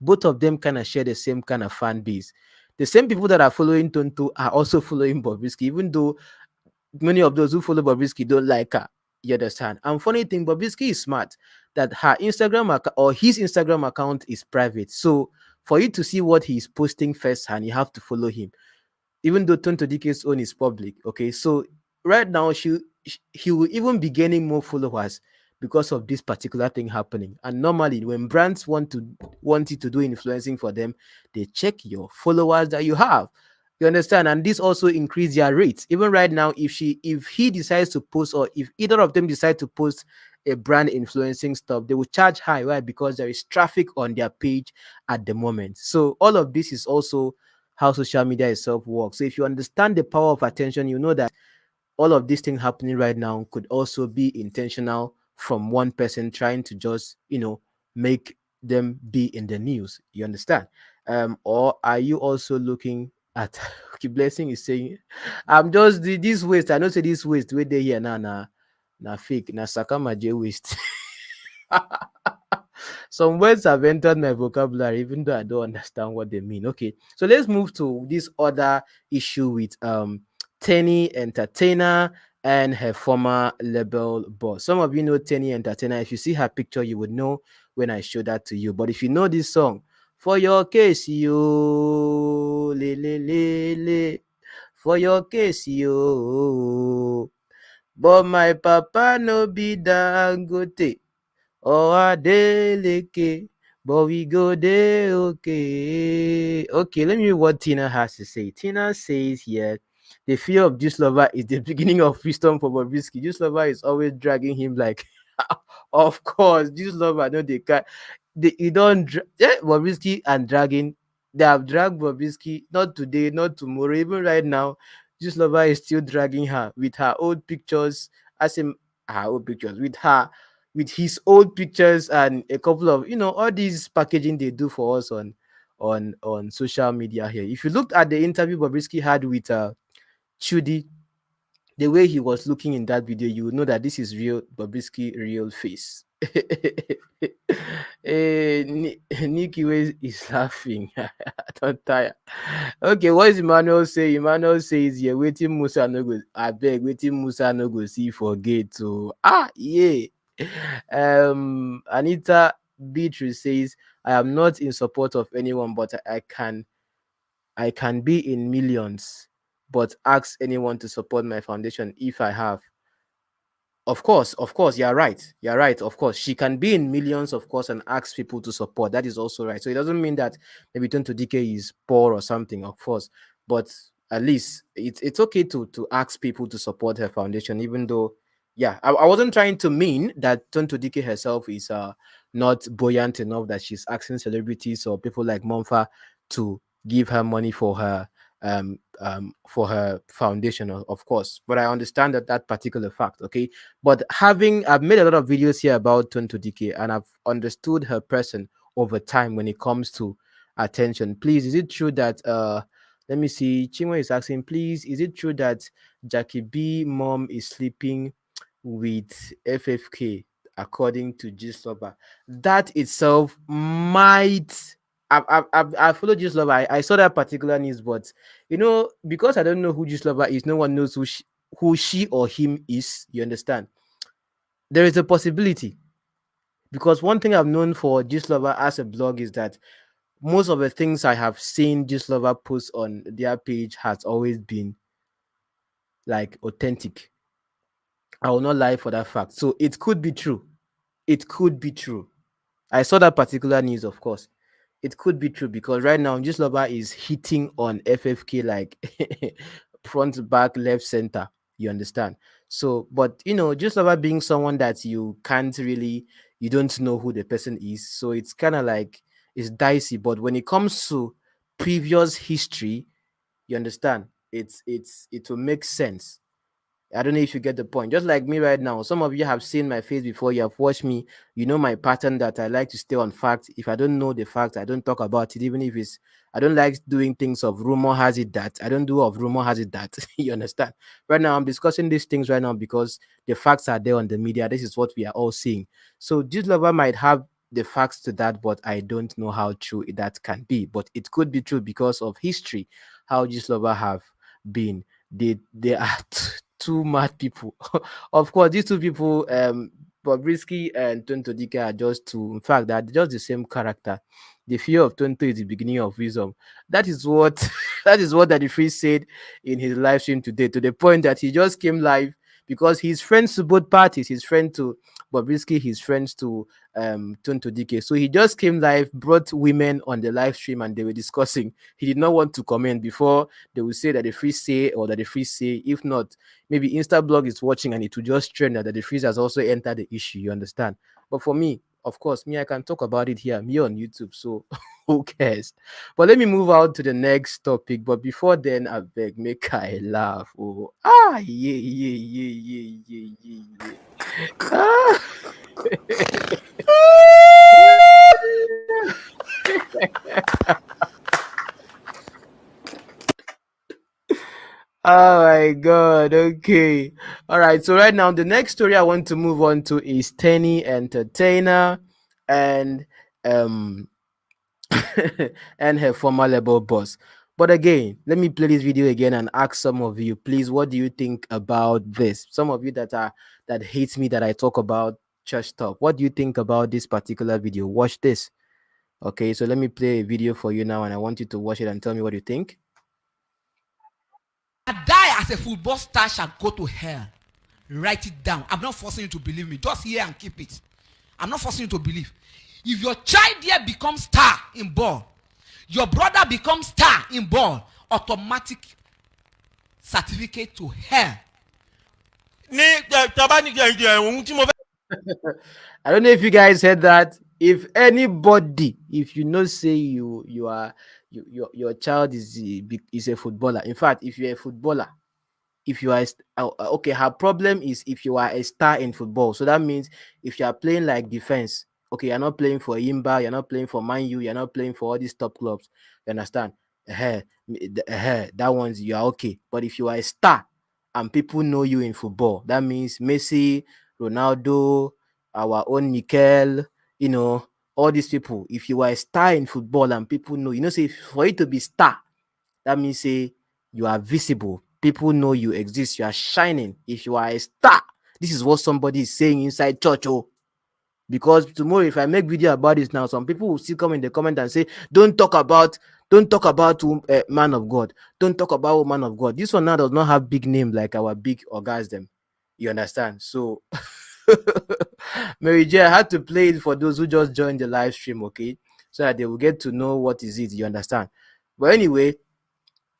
both of them kind of share the same kind of fan base. The same people that are following Tonto are also following Bobrisky, even though many of those who follow Bobrisky don't like her. You understand? And funny thing, Bobrisky is smart that her Instagram account or his Instagram account is private. So for you to see what he's posting first, and you have to follow him, even though Tonto Dike's own is public. Okay, so right now he will even be gaining more followers because of this particular thing happening. And normally, when brands want you to do influencing for them, they check your followers that you have. You understand? And this also increase their rates. Even right now, if he decides to post, or if either of them decide to post a brand influencing stuff, they will charge high, right? Because there is traffic on their page at the moment. So all of this is also how social media itself works. So if you understand the power of attention, you know that all of these things happening right now could also be intentional from one person trying to just, make them be in the news. You understand? Or are you also looking at okay, Blessing is saying, I'm just this waste. I know say this waste where they here now na fake, na sakama J waste. Some words have entered my vocabulary, even though I don't understand what they mean. Okay, so let's move to this other issue with Teni Entertainer and her former label boss. Some of you know Teni Entertainer. If you see her picture, you would know when I show that to you. But if you know this song, for your case, yo, le le le le, for your case, yo, but my papa no be dangote. Oh, Adeleke, but we go there, okay. Okay, let me read what Tina has to say. Tina says here, the fear of Juice Lover is the beginning of wisdom for Bobrisky. Juice Lover is always dragging him like, of course, Juice Lover, no, they can't. You don't, Bobrisky and dragging, they have dragged Bobrisky, not today, not tomorrow, even right now. Juice Lover is still dragging her with her old pictures, as in her old pictures, with his old pictures and a couple of all these packaging they do for us on social media here. If you looked at the interview Bobrisky had with Chudi, the way he was looking in that video, you would know that this is real Bobrisky real face. Nikki Way is laughing. I don't tire. Okay, what is Emmanuel say? Emmanuel says, yeah, waiting Musa no go. I beg, waiting Musa no go see for gate. So yeah. Anita Beatrice says, I am not in support of anyone, but I can be in millions, but ask anyone to support my foundation if I have. Of course, you're right. You're right. Of course, she can be in millions, of course, and ask people to support. That is also right. So it doesn't mean that maybe Tonto Dikeh is poor or something, of course. But at least it's okay to ask people to support her foundation, even though, yeah, I wasn't trying to mean that Tonto Dikeh herself is not buoyant enough that she's asking celebrities or people like Monfa to give her money for her foundation, of course. But I understand that particular fact. Okay, but I've made a lot of videos here about Tonto Dikeh, and I've understood her person over time when it comes to attention. Please, is it true that let me see, Chinwe is asking, please, is it true that Jackie B mom is sleeping with FFK according to Gislova? That itself might. I followed Gislova. I saw that particular news, but because I don't know who Gislova is, no one knows who she or him is. You understand? There is a possibility, because one thing I've known for Gislova as a blog is that most of the things I have seen Gislova post on their page has always been like authentic. I will not lie for that fact. So it could be true. It could be true. I saw that particular news, of course. It could be true because right now, Gislova is hitting on FFK like front, back, left, center. You understand? So, but Gislova being someone that you can't really, you don't know who the person is. So it's kind of like it's dicey. But when it comes to previous history, you understand? It will make sense. I don't know if you get the point. Just like me right now, some of you have seen my face before. You have watched me. You know my pattern that I like to stay on fact. If I don't know the fact, I don't talk about it. Even if it's, I don't like doing things of rumor has it that. I don't do of rumor has it that. You understand? Right now, I'm discussing these things right now because the facts are there on the media. This is what we are all seeing. So this lover might have the facts to that, but I don't know how true that can be. But it could be true because of history, how this lover have been. They are two mad people. Of course, these two people, Bobrisky and Tonto Dikeh, are just two. In fact, they're just the same character. The fear of Tonto is the beginning of wisdom. That is what that is what Daddy Free said in his live stream today. To the point that he just came live because he's friends to both parties. He's friend to Bobrisky, he's friends to Tonto Dikeh. So he just came live, brought women on the live stream, and they were discussing. He did not want to comment before they will say that the free say or that the free say. If not, maybe Instablog is watching and it will just trend that the freeze has also entered the issue. You understand? But for me, of course, me, I can talk about it here, me on YouTube. So who cares? But let me move out to the next topic. But before then, I beg, make I laugh. Oh, yeah, yeah, yeah, yeah, yeah, yeah, yeah. Oh my god, okay. All right, so right now the next story I want to move on to is Teni Entertainer and um and her former label boss. But again, let me play this video again and ask some of you, please, what do you think about this? Some of you that hates me that I talk about church stuff. What do you think about this particular video? Watch this. Okay, so let me play a video for you now and I want you to watch it and tell me what you think. That die as a football star shall go to hell. Write it down. I'm not forcing you to believe me. Just hear and keep it. I'm not forcing you to believe. If your child here becomes star in ball, your brother becomes star in ball, automatic certificate to hell. ní tàbá ní ohun tí mo fẹ́. I don't know if you guys heard that. If anybody, if you know, say you are your child is a footballer. In fact, if you're a footballer, if you are okay, her problem is if you are a star in football. So that means if you are playing like defense, okay, you're not playing for Imba, you're not playing for Man U, you're not playing for all these top clubs. You understand? That one's you are okay. But if you are a star and people know you in football, that means Messi, Ronaldo, our own Mikel, you know, all these people. If you are a star in football and people know, say for you to be star, that means say you are visible. People know you exist. You are shining. If you are a star, this is what somebody is saying inside church. Oh, because tomorrow, if I make video about this now, some people will still come in the comment and say, don't talk about man of God. Don't talk about woman of God. This one now does not have big name like our big orgasm. You understand? So Mary J, I had to play it for those who just joined the live stream, okay? So that they will get to know what is it. You understand? But anyway,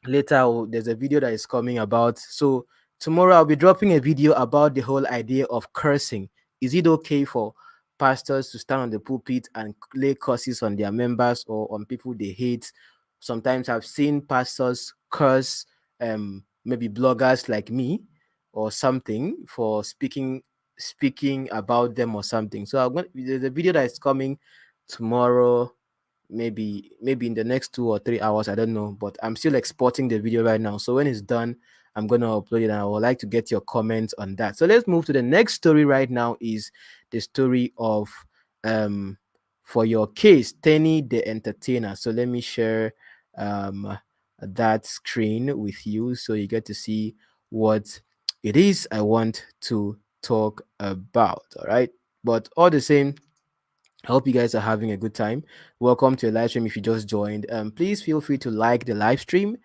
later there's a video that is coming about. So tomorrow I'll be dropping a video about the whole idea of cursing. Is it okay for pastors to stand on the pulpit and lay curses on their members or on people they hate? Sometimes I've seen pastors curse maybe bloggers like me or something for speaking about them or something. So there's a video that is coming tomorrow, maybe in the next 2 or 3 hours. I don't know, but I'm still exporting the video right now. So when it's done, I'm gonna upload it, and I would like to get your comments on that. So let's move to the next story right now. Is the story of um for your case, Teni the Entertainer. So let me share that screen with you so you get to see what it is I want to talk about. All right, but all the same, I hope you guys are having a good time. Welcome to a live stream if you just joined. Please feel free to like the live stream.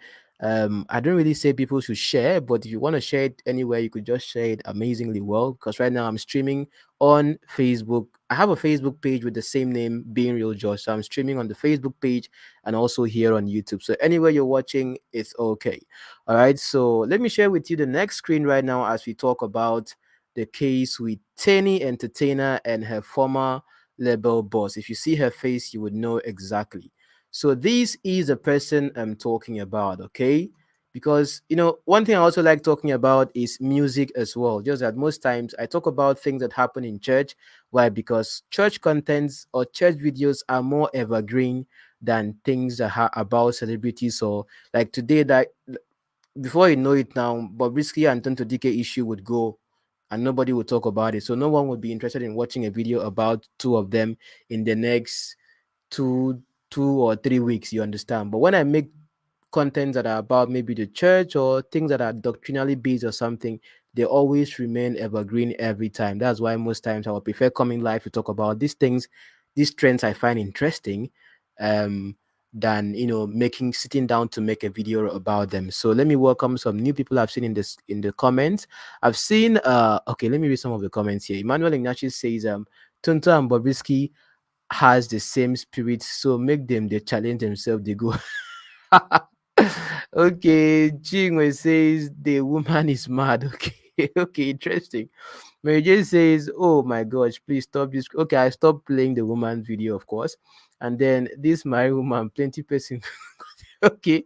I don't really say people should share, but if you want to share it anywhere, you could just share it amazingly well. Because right now I'm streaming on Facebook. I have a Facebook page with the same name, Being Real Josh. So I'm streaming on the Facebook page and also here on YouTube. So anywhere you're watching, it's okay. All right. So let me share with you the next screen right now as we talk about the case with Teni Entertainer and her former label boss. If you see her face, you would know exactly. So this is the person I'm talking about, okay? Because one thing I also like talking about is music as well. Just that most times I talk about things that happen in church. Why? Because church contents or church videos are more evergreen than things that are about celebrities. Or like today, that before you know it now, Bobrisky and Tonto Dikeh issue would go and nobody would talk about it. So no one would be interested in watching a video about two of them in the next two 2 or 3 weeks, you understand. But when I make contents that are about maybe the church or things that are doctrinally based or something, they always remain evergreen every time. That's why most times I would prefer coming live to talk about these things, these trends I find interesting, um, than making sitting down to make a video about them. So let me welcome some new people I've seen in the comments. I've seen okay, let me read some of the comments here. Emmanuel Ignatius says Tunta and Bobrisky has the same spirit, so make them they challenge themselves, they go. Okay, Chingwe says the woman is mad. Okay, okay, interesting. Mary J says, "Oh my gosh, please stop this." Okay, I stopped playing the woman video, of course, and then this my woman, plenty person. Okay,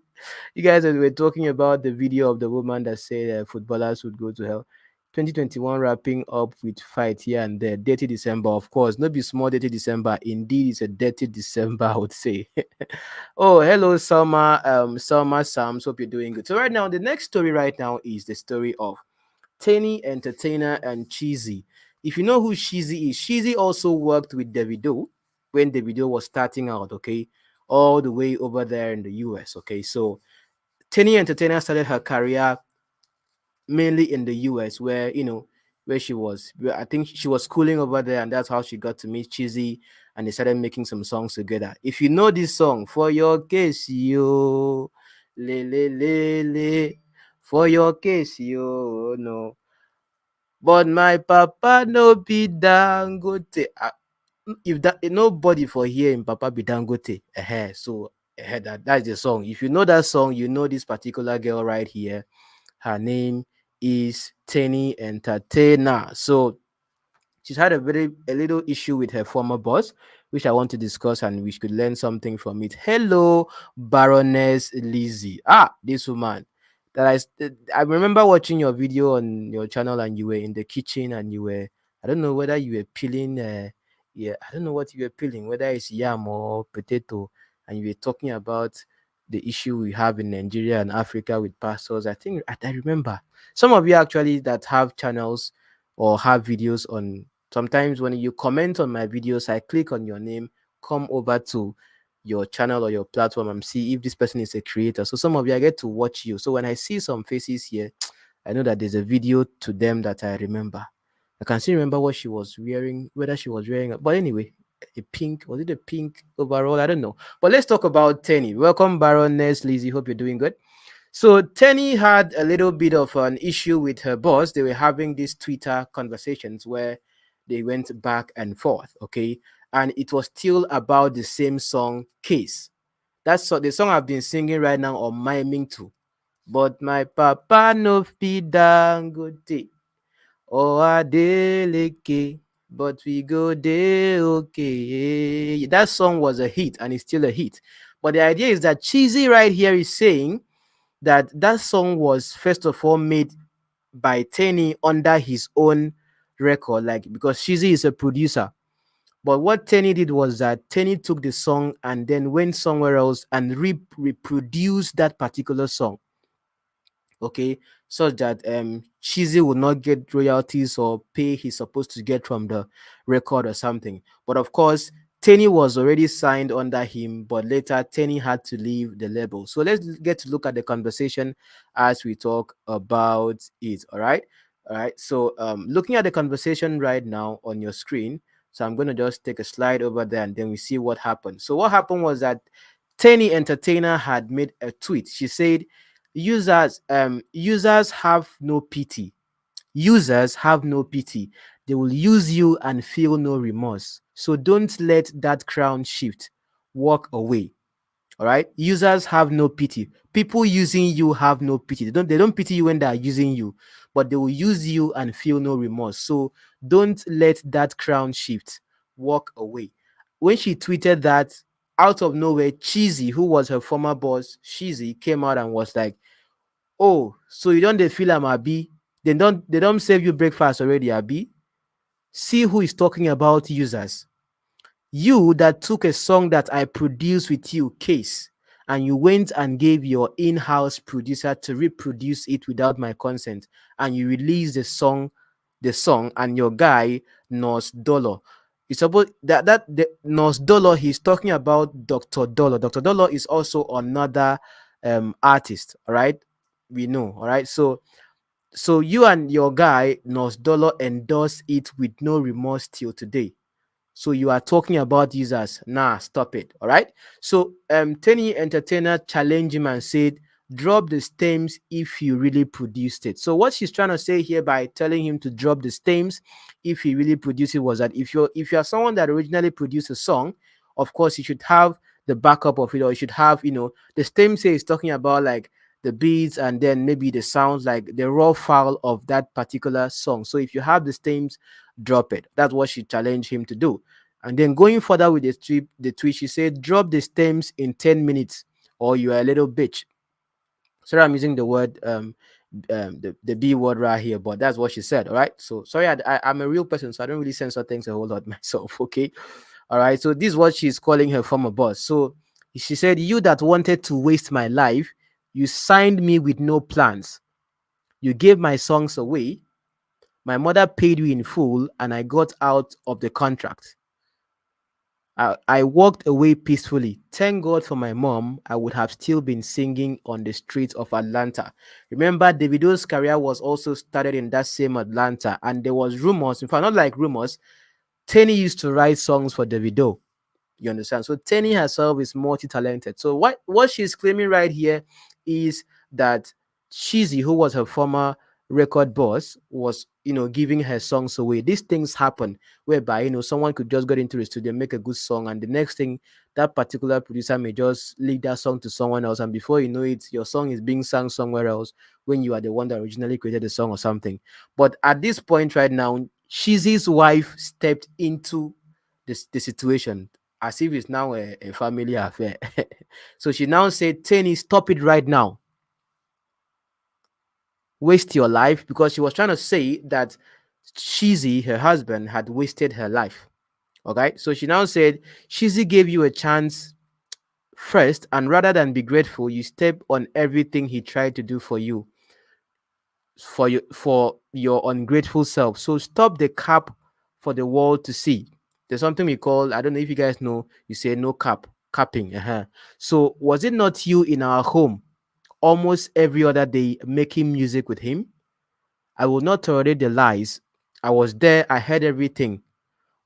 you guys were talking about the video of the woman that said footballers would go to hell. 2021 wrapping up with fight here and there. Dirty December, of course. Not be small dirty December. Indeed, it's a dirty December, I would say. Oh, hello, Selma. Selma Sams. Hope you're doing good. So right now, the next story right now is the story of Teni Entertainer and Shizzi. If you know who Shizzi is, Shizzi also worked with Davido when Davido was starting out, okay? All the way over there in the US, okay? So Teni Entertainer started her career mainly in the US, where where she was. I think she was schooling over there, and that's how she got to meet Chizzy, and they started making some songs together. If you know this song, for your case, yo, le le le le, for your case, yo, no. But my papa no be dangote. if that nobody for here in Papa Bidangote, so that's the song. If you know that song, you know this particular girl right here. Her name is Teni Entertainer. So she's had a little issue with her former boss, which I want to discuss, and we could learn something from it. Hello, Baroness Lizzie. This woman that I remember watching your video on your channel, and you were in the kitchen, and you were, I don't know whether you were peeling yeah, I don't know what you were peeling, whether it's yam or potato, and you were talking about the issue we have in Nigeria and Africa with pastors. I think I remember some of you actually that have channels or have videos on. Sometimes when you comment on my videos, I click on your name, come over to your channel or your platform and see if this person is a creator. So some of you, I get to watch you. So when I see some faces here, I know that there's a video to them that I remember. I can still remember what she was wearing, whether she was wearing, but anyway, a pink, was it a pink overall? I don't know. But let's talk about Tenny. Welcome, Baroness Lizzie. Hope you're doing good. So Tenny had a little bit of an issue with her boss. They were having these Twitter conversations where they went back and forth, okay? And it was still about the same song, Case. That's the song I've been singing right now or miming to. But my papa no feed Dangote or Adeleke, but we go there, okay. That song was a hit and it's still a hit. But the idea is that Cheesy right here is saying that that song was first of all made by Teni under his own record, like because Shizzi is a producer. But what Teni did was that Teni took the song and then went somewhere else and reproduced that particular song, okay, such that Shizzy will not get royalties or pay he's supposed to get from the record or something. But of course, Teni was already signed under him, but later Teni had to leave the label. So let's get to look at the conversation as we talk about it. All right. All right. So looking at the conversation right now on your screen. So I'm going to just take a slide over there and then we see what happened. So what happened was that Teni Entertainer had made a tweet. She said, users have no pity. Users have no pity. They will use you and feel no remorse. So don't let that crown shift. Walk away. All right. Users have no pity. People using you have no pity. They don't pity you when they are using you, but they will use you and feel no remorse. So don't let that crown shift. Walk away. When she tweeted that, out of nowhere, Cheesy, who was her former boss, Shizzi, came out and was like, "Oh, so you don't dey feel am abi? They don't serve you breakfast already, abi? See who is talking about users. You that took a song that I produced with you, Case, and you went and gave your in-house producer to reproduce it without my consent, and you released the song, and your guy Nos Dollar. You suppose that the Nos Dollar, he's talking about Dr. Dollar. Dr. Dollar is also another artist, all right? We know, all right? So you and your guy Nos Dollar endorse it with no remorse till today. So you are talking about users. Nah, stop it. All right. So Teni Entertainer challenged him and said, drop the stems if you really produced it. So what she's trying to say here by telling him to drop the stems if he really produced it was that if you're someone that originally produced a song, of course you should have the backup of it, or you should have, the stems here is talking about like the beats and then maybe the sounds, like the raw file of that particular song. So if you have the stems, drop it. That's what she challenged him to do. And then going further with the tweet, she said, drop the stems in 10 minutes or you are a little bitch. Sorry, I'm using the word, the B word right here, but that's what she said. All right. So sorry, I'm a real person, so I don't really censor things a whole lot myself. Okay. All right. So this is what she's calling her former boss. So she said, you that wanted to waste my life, you signed me with no plans. You gave my songs away. My mother paid you in full, and I got out of the contract. I walked away peacefully. Thank God for my mom. I would have still been singing on the streets of Atlanta. Remember, Davido's career was also started in that same Atlanta, and there was rumors. In fact, not like rumors. Teni used to write songs for Davido. You understand? So Teni herself is multi-talented. So what she's claiming right here is that Shizzy, who was her former record boss, was giving her songs away. These things happen whereby, someone could just get into the studio, make a good song, and the next thing, that particular producer may just leak that song to someone else, and before you know it, your song is being sung somewhere else when you are the one that originally created the song or something. But at this point right now, Shizzy's wife stepped into the situation as if it's now a family affair. So she now said, Teni, stop it right now. Waste your life, because she was trying to say that Shizzy, her husband, had wasted her life. Okay, so she now said Shizzy gave you a chance first, and rather than be grateful, you step on everything he tried to do for you, for your ungrateful self. So stop the cap for the world to see. There's something we call, I don't know if you guys know, you say no cap, capping. So was it not you in our home almost every other day making music with him? I will not tolerate the lies. I was there, I heard everything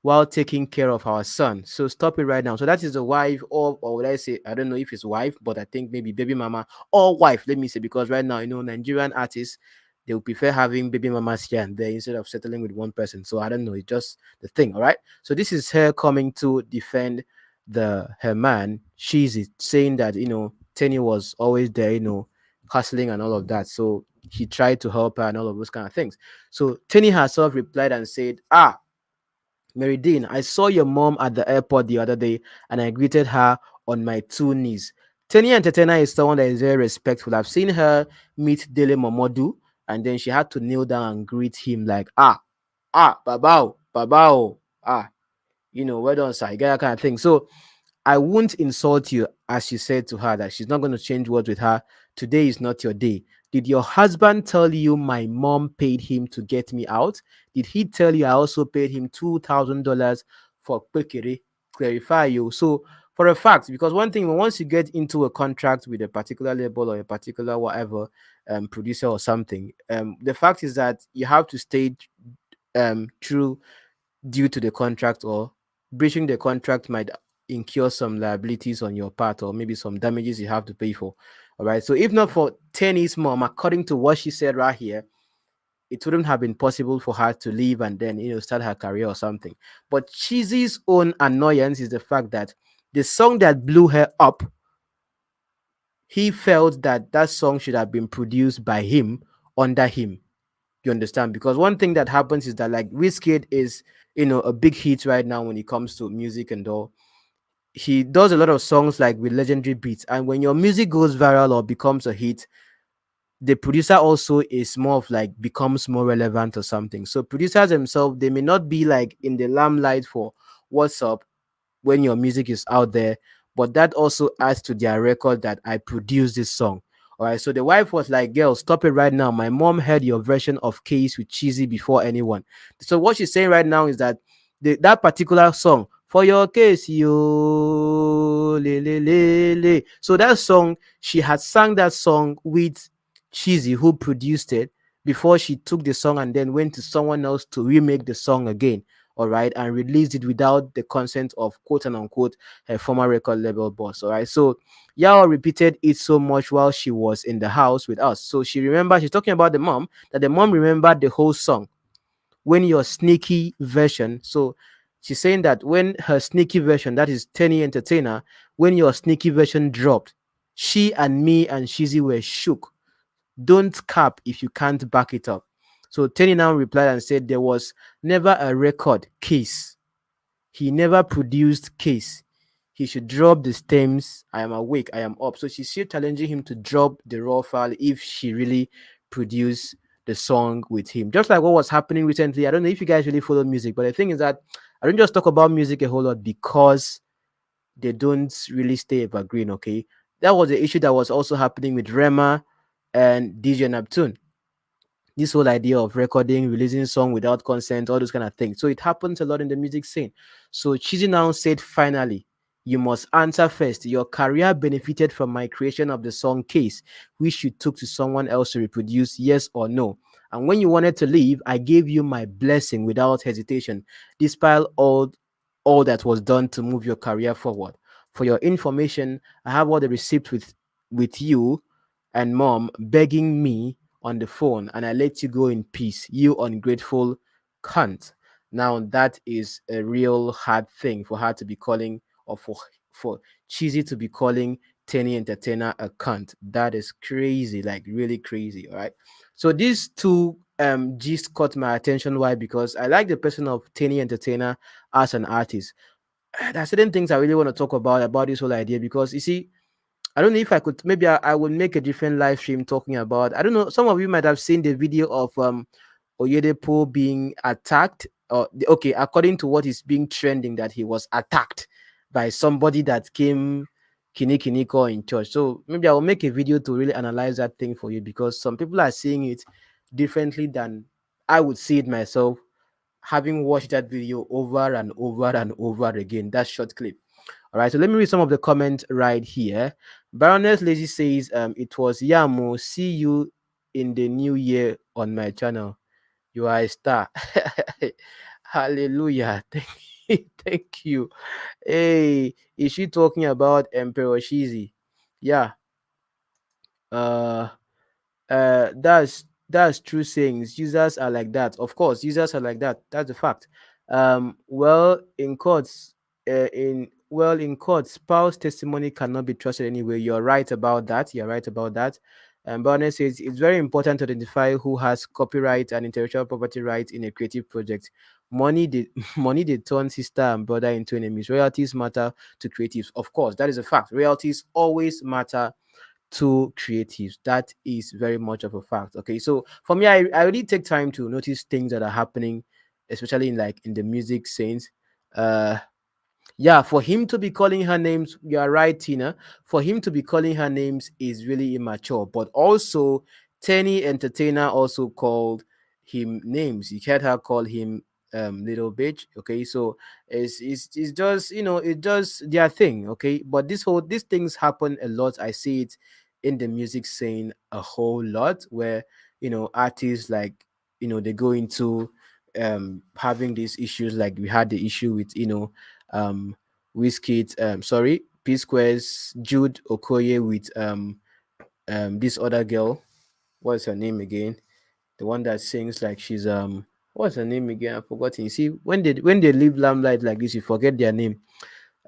while taking care of our son. So stop it right now. So that is the wife of, or would I say, I don't know if it's wife, but I think maybe baby mama or wife, let me say, because right now, Nigerian artists, they will prefer having baby mamas here and there instead of settling with one person. So I don't know, it's just the thing, all right? So this is her coming to defend her man. She's saying that, Tenny was always there, hustling and all of that. So he tried to help her and all of those kind of things. So Tenny herself replied and said, Mary Dean, I saw your mom at the airport the other day and I greeted her on my two knees. Teni Entertainer is someone that is very respectful. I've seen her meet Dele Momodu and then she had to kneel down and greet him like, babao, babao, well done, sir. You get that kind of thing. So I won't insult you, as she said to her that she's not going to change words with her. Today is not your day. Did your husband tell you my mom paid him to get me out? Did he tell you I also paid him $2,000 for Kwekere? Clarify you. So, for a fact, because one thing, once you get into a contract with a particular label or a particular whatever producer or something, the fact is that you have to stay true due to the contract, or breaching the contract might incur some liabilities on your part or maybe some damages you have to pay for. All right. So if not for Tenny's mom, according to what she said right here, it wouldn't have been possible for her to leave and then start her career or something. But Chizzy's own annoyance is the fact that the song that blew her up, he felt that that song should have been produced by him, under him. You understand? Because one thing that happens is that, like, Wizkid is, a big hit right now when it comes to music and all. He does a lot of songs like with legendary beats, and when your music goes viral or becomes a hit, the producer also is more of like becomes more relevant or something. So producers themselves, they may not be like in the limelight for what's up when your music is out there, but that also adds to their record that I produced this song. All right. So the wife was like, "Girl, stop it right now. My mom heard your version of Case with Cheesy before anyone." So what she's saying right now is that that particular song, For Your Case, yo, le, le, le, le. So that song, she had sang that song with Cheesy, who produced it, before she took the song and then went to someone else to remake the song again, all right, and released it without the consent of quote and unquote her former record label boss. All right. So Yao repeated it so much while she was in the house with us. So she's talking about the mom, that the mom remembered the whole song when your sneaky version. So she's saying that when her sneaky version, that is Teni Entertainer, when your sneaky version dropped, she and me and Shizzy were shook. Don't cap if you can't back it up. So Teni now replied and said there was never a record Case. He never produced Case. He should drop the stems. I am awake. I am up. So she's still challenging him to drop the raw file if she really produced the song with him. Just like what was happening recently. I don't know if you guys really follow music, but the thing is that I don't just talk about music a whole lot because they don't really stay evergreen, okay? That was the issue that was also happening with Rema and DJ Neptune. This whole idea of recording, releasing song without consent, all those kind of things. So it happens a lot in the music scene. So Chizzy now said, finally, you must answer first. Your career benefited from my creation of the song Case, which you took to someone else to reproduce, yes or no. And when you wanted to leave, I gave you my blessing without hesitation, despite all that was done to move your career forward. For your information, I have all the receipts with you and mom begging me on the phone and I let you go in peace, you ungrateful cunt. Now that is a real hard thing for her to be calling, or for Cheesy to be calling Teni Entertainer a cunt. That is crazy, like really crazy. All right. So these two gist caught my attention. Why? Because I like the person of Teni Entertainer as an artist. There are certain things I really want to talk about this whole idea, because you see, I don't know if I could, maybe I would make a different live stream talking about, I don't know, some of you might have seen the video of Oyedepo being attacked, or okay, according to what is being trending, that he was attacked by somebody that came Kiniko in church. So maybe I will make a video to really analyze that thing for you, because some people are seeing it differently than I would see it myself, having watched that video over and over and over again, that short clip. All right, so let me read some of the comments right here. Baroness Lazy says, it was Yamo. See you in the new year on my channel. You are a star. Hallelujah. Thank you. Hey, is she talking about Emperor Shizzi? Yeah. Uh that's true sayings. Users are like that. Of course, users are like that. That's the fact. Well, in courts, in court, spouse testimony cannot be trusted anyway. You're right about that. You're right about that. Barnes says it's very important to identify who has copyright and intellectual property rights in a creative project. Money did money did turn sister and brother into enemies. Royalties matter to creatives. Of course, that is a fact. Royalties always matter to creatives. That is very much of a fact. Okay, so for me, I really take time to notice things that are happening, especially in like in the music scenes. Uh yeah, for him to be calling her names, you are right, Tina. For him to be calling her names is really immature. But also, Teni Entertainer also called him names. You heard her call him little bitch. Okay, so it's just, it does their thing. Okay, but these things happen a lot. I see it in the music scene a whole lot, where artists, like, they go into having these issues, like we had the issue with um Wizkid, sorry, P Square's Jude Okoye with this other girl. What's her name again? The one that sings like she's what's her name again? I've forgotten. You see, when they leave limelight like this, you forget their name.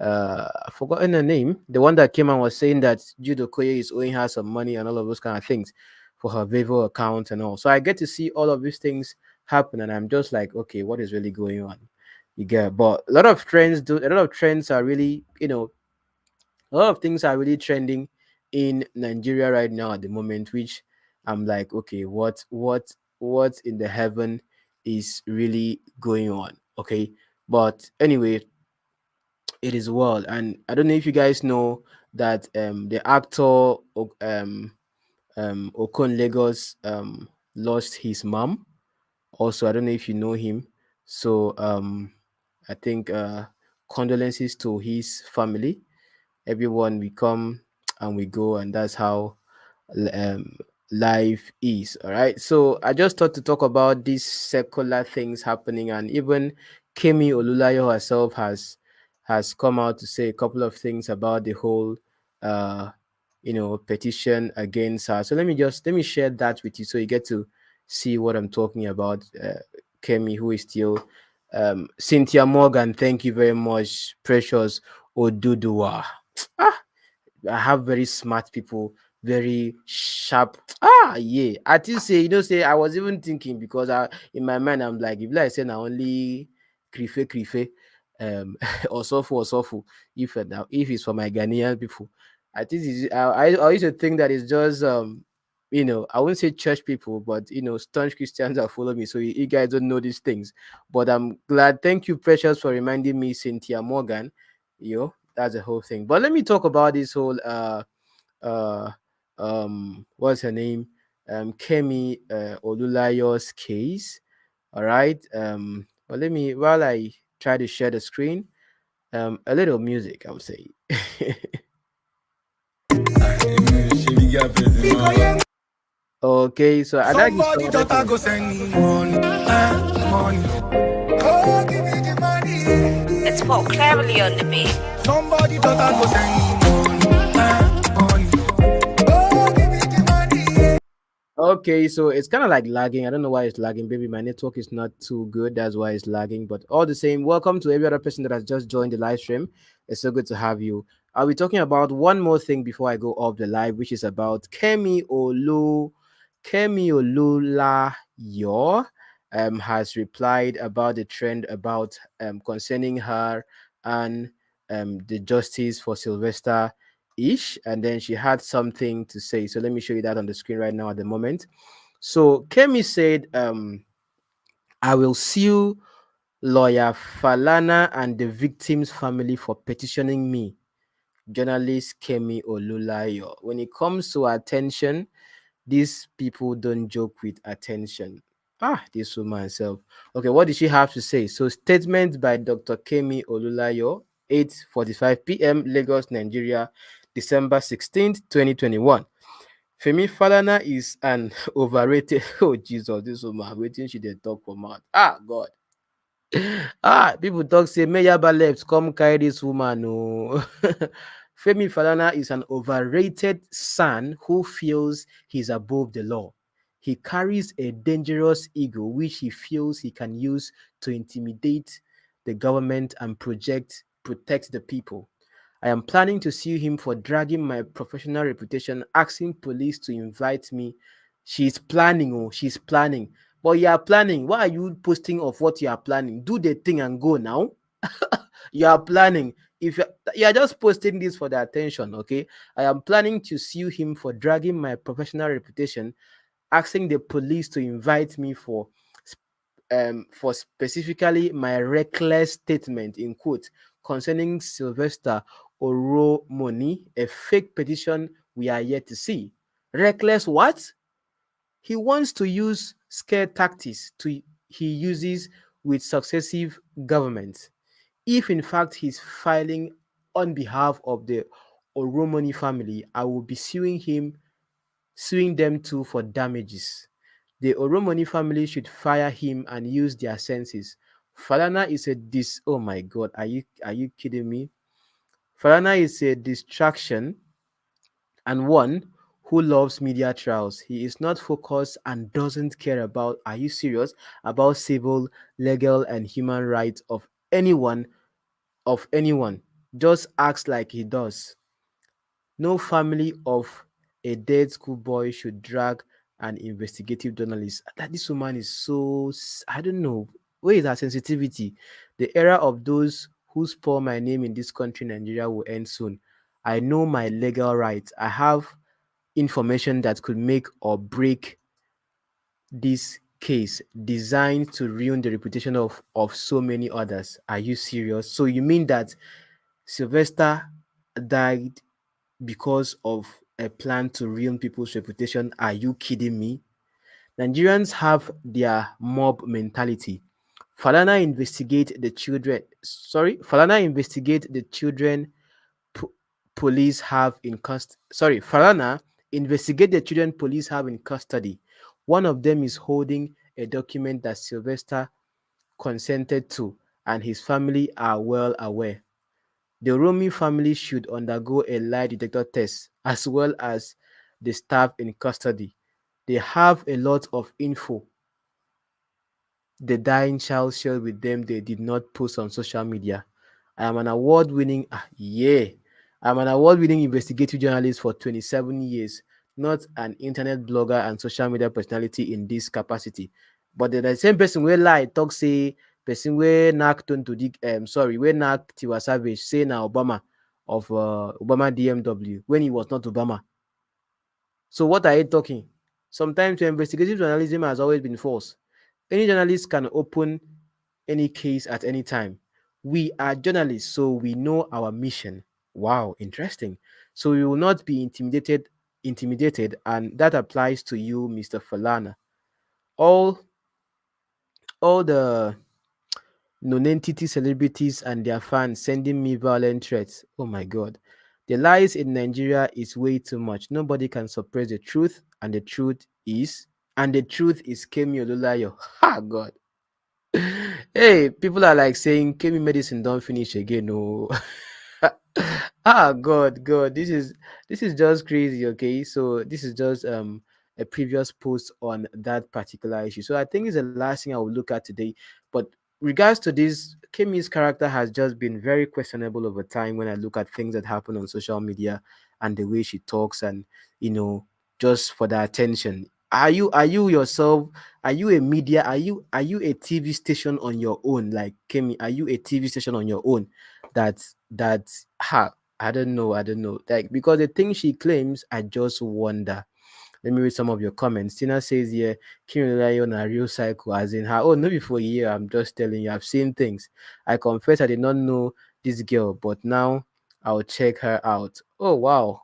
I've forgotten her name. The one that came and was saying that Jude Okoye is owing her some money and all of those kind of things for her Vivo account and all. So I get to see all of these things happen, and I'm just like, okay, what is really going on? You get, but a lot of trends are really, a lot of things are really trending in Nigeria right now at the moment, which I'm like, okay, what in the heaven is really going on? Okay. But anyway, it is well. And I don't know if you guys know that the actor Okon Lagos lost his mom. Also, I don't know if you know him. So I think condolences to his family. Everyone, we come and we go, and that's how um, life is. All right. So I just thought to talk about these secular things happening, and even Kemi Olulayo herself has come out to say a couple of things about the whole uh petition against her. So let me share that with you, so you get to see what I'm talking about. Kemi, who is still Cynthia Morgan, thank you very much. Precious Odudua. I have very smart people, very sharp. Yeah. I still say, say I was even thinking, because in my mind I'm like, if like I say now only krife, or sofu, if it's for my Ghanaian people. I think I used to think that it's just I wouldn't say church people, but staunch Christians that follow me. So you guys don't know these things. But I'm glad. Thank you, Precious, for reminding me, Cynthia Morgan. That's the whole thing. But let me talk about this whole uh what's her name, Kemi Olulayo's case. All right. But let me, while I try to share the screen, a little music, I would say. Okay, so I like this Somebody song. thought I go send me money, money. Oh, give me the money. Let's put cleverly on the beat. Somebody thought I go send me money, money. Oh, give me the money. Okay, so it's kind of like lagging. I don't know why it's lagging, baby. My network is not too good. That's why it's lagging. But all the same, welcome to every other person that has just joined the live stream. It's so good to have you. I'll be talking about one more thing before I go off the live, which is about Kemi Olulayo has replied about the trend about concerning her and the justice for Sylvester ish, and then she had something to say. So let me show you that on the screen right now at the moment. So Kemi said, I will sue lawyer Falana and the victim's family for petitioning me, journalist Kemi Olulayo. When it comes to attention, these people don't joke with attention. Ah, this woman herself. Okay, what did she have to say? So, statement by Dr. Kemi Olulayo, 8:45 p.m., Lagos, Nigeria, December 16th, 2021. Femi Falana is an overrated. Oh, Jesus, this woman, waiting she dey talk for mouth. Ah, God. People talk say Meyaba left, come carry this woman. No. Femi Falana is an overrated son who feels he's above the law. He carries a dangerous ego which he feels he can use to intimidate the government and protect the people. I am planning to sue him for dragging my professional reputation, asking police to invite me. She's planning, oh, she's planning. But you are planning. Why are you posting of what you are planning? Do the thing and go now. You are planning. If you are just posting this for the attention, okay? I am planning to sue him for dragging my professional reputation, asking the police to invite me for specifically my reckless statement in quote concerning Sylvester Oromoni, a fake petition we are yet to see. Reckless what? He wants to use scare tactics he uses with successive governments. If in fact he's filing on behalf of the Oromoni family, I will be suing them too for damages. The Oromoni family should fire him and use their senses. Falana is a oh my god, are you kidding me? Falana is a distraction and one who loves media trials. He is not focused and doesn't care about, are you serious, about civil, legal, and human rights of anyone. Just acts like he does. No family of a dead schoolboy should drag an investigative journalist. That this woman is so I don't know. Where is her sensitivity? The era of those who spoil my name in this country, Nigeria, will end soon. I know my legal rights. I have information that could make or break this case designed to ruin the reputation of so many others. Are you serious? So you mean that Sylvester died because of a plan to ruin people's reputation? Are you kidding me? Nigerians have their mob mentality. Falana investigate the children po- police have in custody. Sorry, Falana investigate the children police have in custody. One of them is holding a document that Sylvester consented to, and his family are well aware. The Romy family should undergo a lie detector test as well as the staff in custody. They have a lot of info the dying child shared with them they did not post on social media. I am an award-winning I'm an award-winning investigative journalist for 27 years, not an internet blogger and social media personality in this capacity. But the same person wey lie talk say person wey knack Tonto Dikeh wey knack Tiwa Savage say na Obama of Obama DMW when he was not Obama. So what are you talking? Sometimes your investigative journalism has always been false. Any journalist can open any case at any time. We are journalists, so we know our mission. Wow, interesting. So we will not be intimidated, and that applies to you, Mr. Falana. All all the non-entity celebrities and their fans sending me violent threats. Oh my god. The lies in Nigeria is way too much. Nobody can suppress the truth, and the truth is Kemi Olulayo. Ha god. Hey, people are like saying Kemi medicine don't finish again. No. God, God, this is just crazy. Okay, so this is just a previous post on that particular issue. So I think it's the last thing I will look at today. But regards to this, Kimi's character has just been very questionable over time when I look at things that happen on social media and the way she talks and you know just for the attention. Are you yourself? Are you a media? Are you a TV station on your own? Like Kemi, are you a TV station on your own? That ha I don't know. Like because the thing she claims, I just wonder. Let me read some of your comments. Tina says here, Kim rely on a real cycle, as in her. Oh, not before a year. I'm just telling you, I've seen things. I confess I did not know this girl, but now I'll check her out. Oh wow.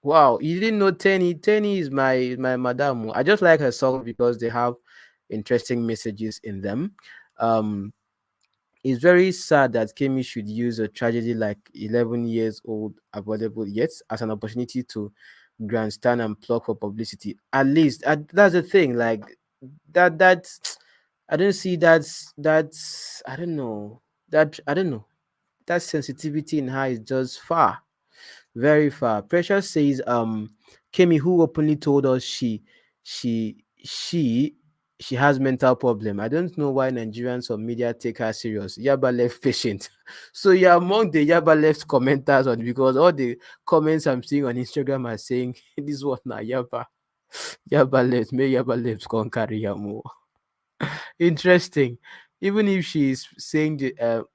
Wow, you didn't know Teni. Teni is my madam. I just like her songs because they have interesting messages in them. Um it's very sad that Kemi should use a tragedy like 11 years old avoidable yet as an opportunity to grandstand and plug for publicity. At least that's the thing. Like that's I don't see that's I don't know that I don't know that sensitivity in her is just far, very far. Precious says, Kemi, who openly told us she she has mental problem. I don't know why Nigerians or media take her serious. Yaba left patient. So you're among the Yaba left commenters on because all the comments I'm seeing on Instagram are saying this one na Yaba. Yaba left, may Yaba left come carry her more. Interesting. Even if she's saying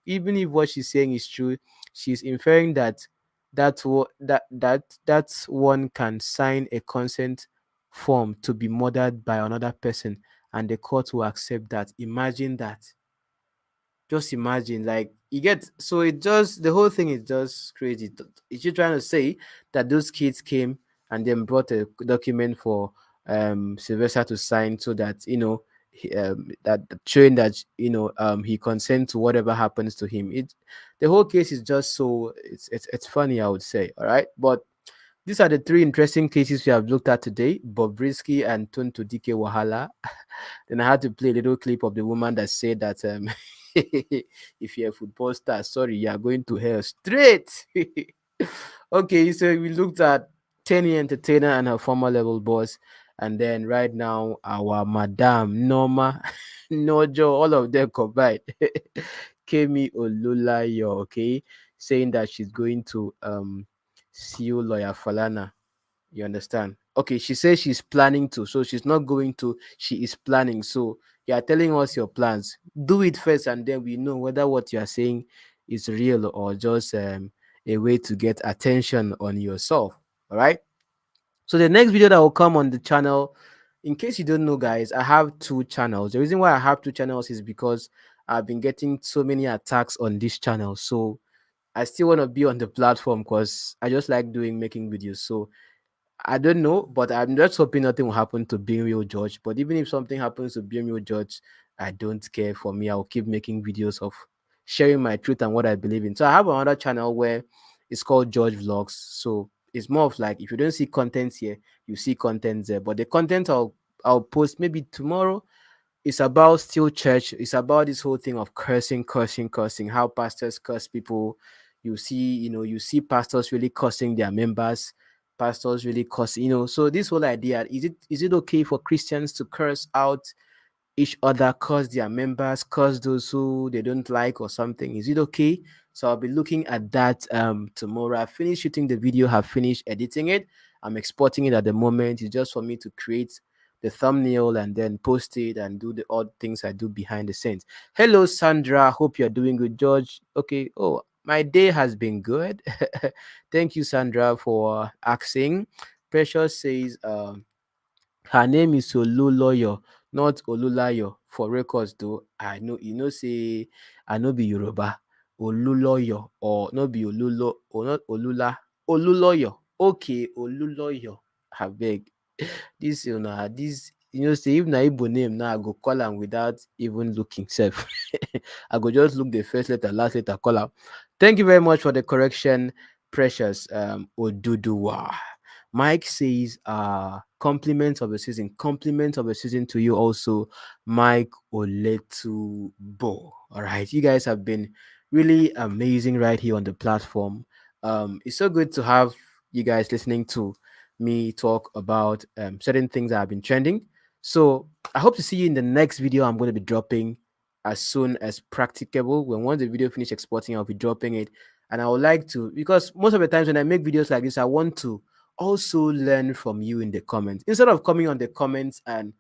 even if what she's saying is true, she's inferring that that one can sign a consent form to be murdered by another person, and the court will accept that. Imagine that. Just imagine, like you get so it just the whole thing is just crazy. Is you trying to say that those kids came and then brought a document for Sylvester to sign so that that showing that he consent to whatever happens to him. The whole case is just so it's funny, I would say. All right, but these are the three interesting cases we have looked at today: Bobrisky and Tonto Dikeh Wahala. Then I had to play a little clip of the woman that said that if you're a football star, sorry, you are going to hell straight. Okay, so we looked at Teni Entertainer and her former level boss, and then right now our Madame Norma, Nojo, all of them combined. Kemi Olulayo, okay, saying that she's going to sue lawyer Falana. You understand? Okay, she says she's planning to, so she's not going to, she is planning. So you are telling us your plans. Do it first, and then we know whether what you are saying is real or just a way to get attention on yourself. All right. So the next video that will come on the channel, in case you don't know, guys, I have two channels. The reason why I have two channels is because I've been getting so many attacks on this channel. So I still want to be on the platform because I just like making videos. So I don't know, but I'm just hoping nothing will happen to Being Real George. But even if something happens to Being Real George, I don't care. For me, I'll keep making videos of sharing my truth and what I believe in. So I have another channel where it's called George Vlogs. So it's more of like if you don't see content here, you see content there. But the content I'll post maybe tomorrow. It's about still church. It's about this whole thing of cursing, cursing, cursing. How pastors curse people. You see pastors really cursing their members. Pastors really curse. So this whole idea, is it okay for Christians to curse out each other, curse their members, curse those who they don't like or something? Is it okay? So I'll be looking at that tomorrow. I finished shooting the video, have finished editing it. I'm exporting it at the moment. It's just for me to create the thumbnail and then post it and do the odd things I do behind the scenes. Hello, Sandra. Hope you're doing good, George. Okay. Oh, my day has been good. Thank you, Sandra, for asking. Precious says, her name is Oluloyo, not Olulayo. For records though, I know say I know be Yoruba. Oluloyo or not be Olulo or not Olula. Oluloyo. Okay, Oluloyo. Abeg. This say if na Igbo name now I go call am without even looking sef. I go just look the first letter, last letter, call am. Thank you very much for the correction, Precious Oduduwa. Mike says, compliments of the season. Compliments of the season to you also, Mike Oletubo. All right. You guys have been really amazing right here on the platform. It's so good to have you guys listening to me talk about certain things that have been trending. So I hope to see you in the next video I'm going to be dropping as soon as practicable. When once the video finish exporting, I'll be dropping it. And I would like to, because most of the times when I make videos like this, I want to also learn from you in the comments instead of coming on the comments and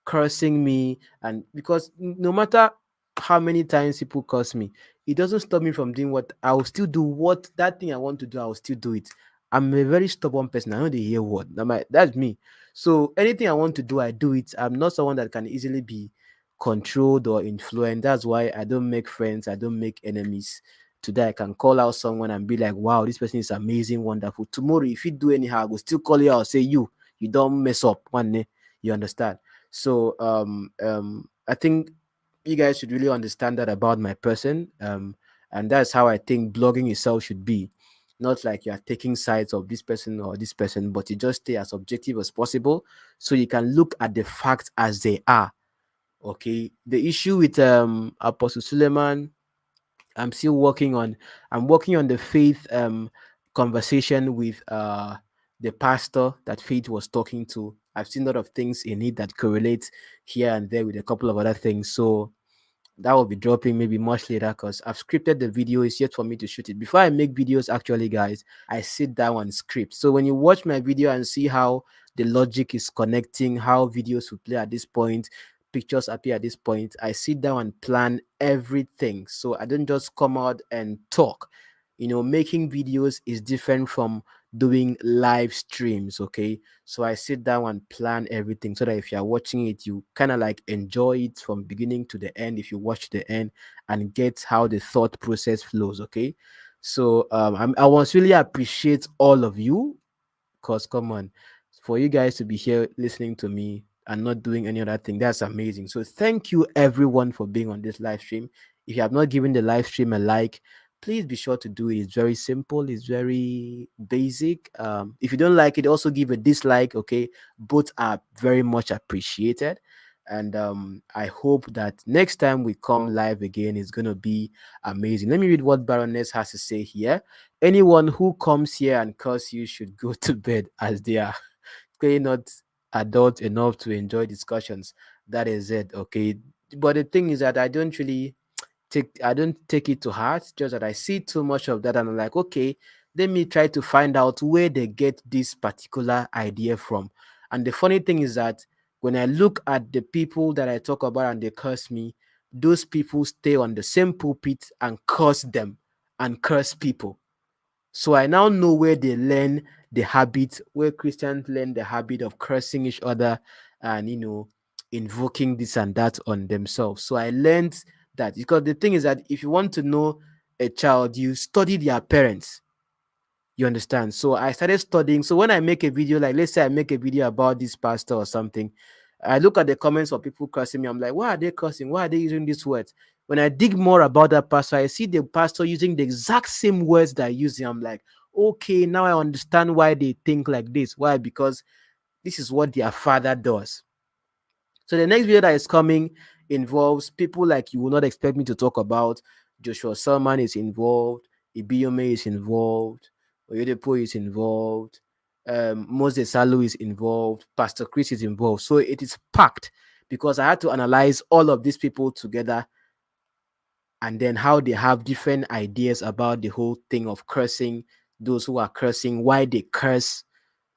cursing me. And because no matter how many times people curse me, it doesn't stop me from doing what I will still do. What that thing I want to do, I will still do it. I'm a very stubborn person. I know they hear what. That's me. So anything I want to do, I do it. I'm not someone that can easily be controlled or influenced. That's why I don't make friends. I don't make enemies. Today I can call out someone and be like, "Wow, this person is amazing, wonderful." Tomorrow, if you do anyhow, I will still call you out. Say you don't mess up. One day, you understand. So I think you guys should really understand that about my person. And that's how I think blogging itself should be. Not like you are taking sides of this person, but you just stay as objective as possible so you can look at the facts as they are. Okay. The issue with Apostle Suleiman, I'm still working on I'm working on the faith conversation with the pastor that Faith was talking to. I've seen a lot of things in it that correlate here and there with a couple of other things. So that will be dropping maybe much later because I've scripted the video. It's yet for me to shoot it. Before I make videos, actually, guys, I sit down and script. So when you watch my video and see how the logic is connecting, how videos will play at this point, pictures appear at this point, I sit down and plan everything. So I don't just come out and talk. Making videos is different from doing live streams. Okay, so I sit down and plan everything so that if you're watching it, you kind of like enjoy it from beginning to the end. If you watch the end and get how the thought process flows, okay. So I want to really appreciate all of you because come on, for you guys to be here listening to me and not doing any other thing, that's amazing. So thank you everyone for being on this live stream. If you have not given the live stream a like, please be sure to do it. It's very simple, it's very basic. If you don't like it, also give a dislike, okay. Both are very much appreciated. And I hope that next time we come live again is going to be amazing. Let me read what Baroness has to say here. Anyone who comes here and curse you should go to bed as they are clearly not adult enough to enjoy discussions. That is it, okay. But the thing is that I don't take it to heart, just that I see too much of that and I'm like, okay, let me try to find out where they get this particular idea from. And the funny thing is that when I look at the people that I talk about and they curse me, those people stay on the same pulpit and curse them and curse people. So I now know where they learn the habit, where Christians learn the habit of cursing each other and, invoking this and that on themselves. So I learned that because the thing is that if you want to know a child, you study their parents. You understand? So I started studying. So when I make a video, like let's say I make a video about this pastor or something, I look at the comments of people cursing me. I'm like, why are they cursing? Why are they using these words? When I dig more about that pastor, I see the pastor using the exact same words that I use. I'm like, okay, now I understand why they think like this. Why? Because this is what their father does. So the next video that is coming involves people like you will not expect me to talk about. Joshua Salman is involved. Ibiyome is involved. Oyedepo is involved. Moses Salu is involved. Pastor Chris is involved. So it is packed because I had to analyze all of these people together and then how they have different ideas about the whole thing of cursing, those who are cursing, why they curse,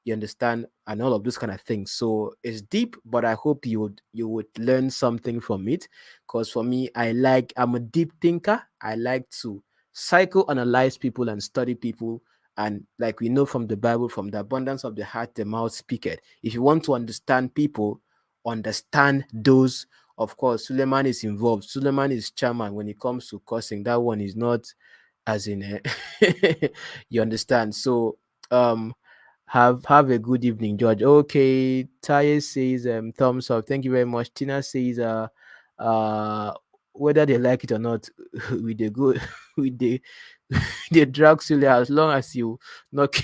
you understand, and all of those kind of things. So it's deep, but I hope you would learn something from it. Because for me, I'm a deep thinker. I like to psychoanalyze people and study people. And like we know from the Bible, from the abundance of the heart, the mouth speaketh. If you want to understand people, understand those. Of course, Suleiman is involved. Suleiman is chairman when it comes to cursing. That one is not as in you understand. So um have a good evening, George. Okay, Taye says thumbs up. Thank you very much. Tina says uh whether they like it or not, with the good with the drag Sule as long as you not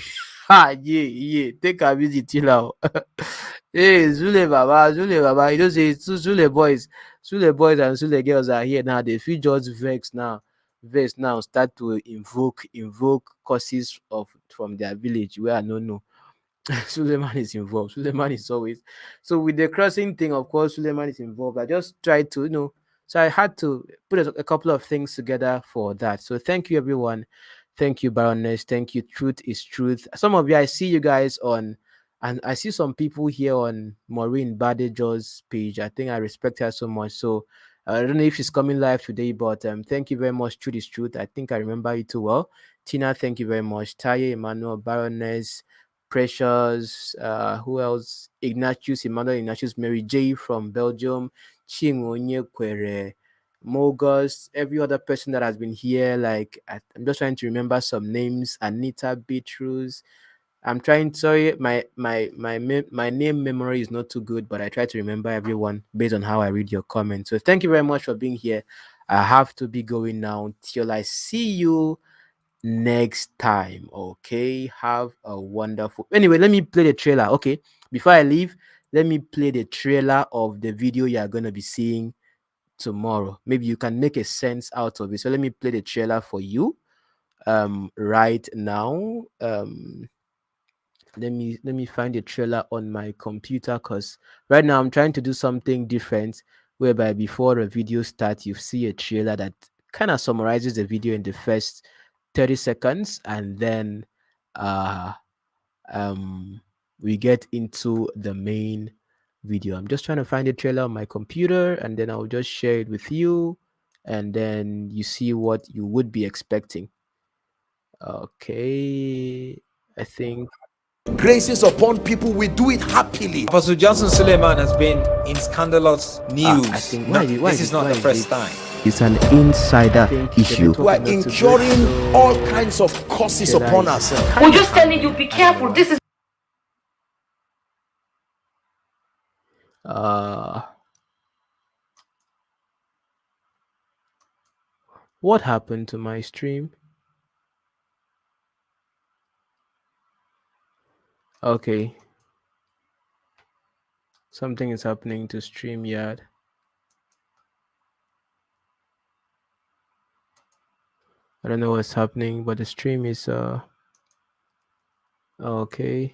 yeah, take a visit till now. Hey, Zule Baba, you know say Zule boys and Zule girls are here now. They feel just vex now, start to invoke causes of from their village where I don't know. Suleiman is involved. Suleiman is always so with the crossing thing. Of course, Suleiman is involved. I just tried to, so I had to put a couple of things together for that. So thank you, everyone. Thank you, Baroness. Thank you. Truth is truth. Some of you, I see you guys on, and I see some people here on Maureen Badejo's page. I think I respect her so much. So I don't know if she's coming live today, but thank you very much. Truth is truth. I think I remember you too well. Tina, thank you very much. Taye, Emmanuel, Baroness, Precious, who else? Ignatius, Emmanuel Ignatius, Mary J from Belgium, Chingonye Kwere, Mogus, every other person that has been here. Like, I'm just trying to remember some names. Anita, Beatrice. I'm trying. Sorry, my name memory is not too good, but I try to remember everyone based on how I read your comments. So thank you very much for being here. I have to be going now till I see you next time. Okay, have a wonderful. Anyway, let me play the trailer. Okay, before I leave, let me play the trailer of the video you are going to be seeing tomorrow. Maybe you can make a sense out of it. So let me play the trailer for you right now. Let me find the trailer on my computer, because right now I'm trying to do something different, whereby before the video starts you see a trailer that kind of summarizes the video in the first 30 seconds, and then uh we get into the main video. I'm just trying to find the trailer on my computer, and then I'll just share it with you, and then you see what you would be expecting. Okay, I think graces upon people, we do it happily. Apostle Johnson Suleiman has been in scandalous news. I think This is not the first time. It's an insider issue. We are incurring all kinds of curses upon ourselves. We're just telling you, be careful. This is what happened to my stream? Okay. Something is happening to StreamYard. I don't know what's happening, but the stream is okay.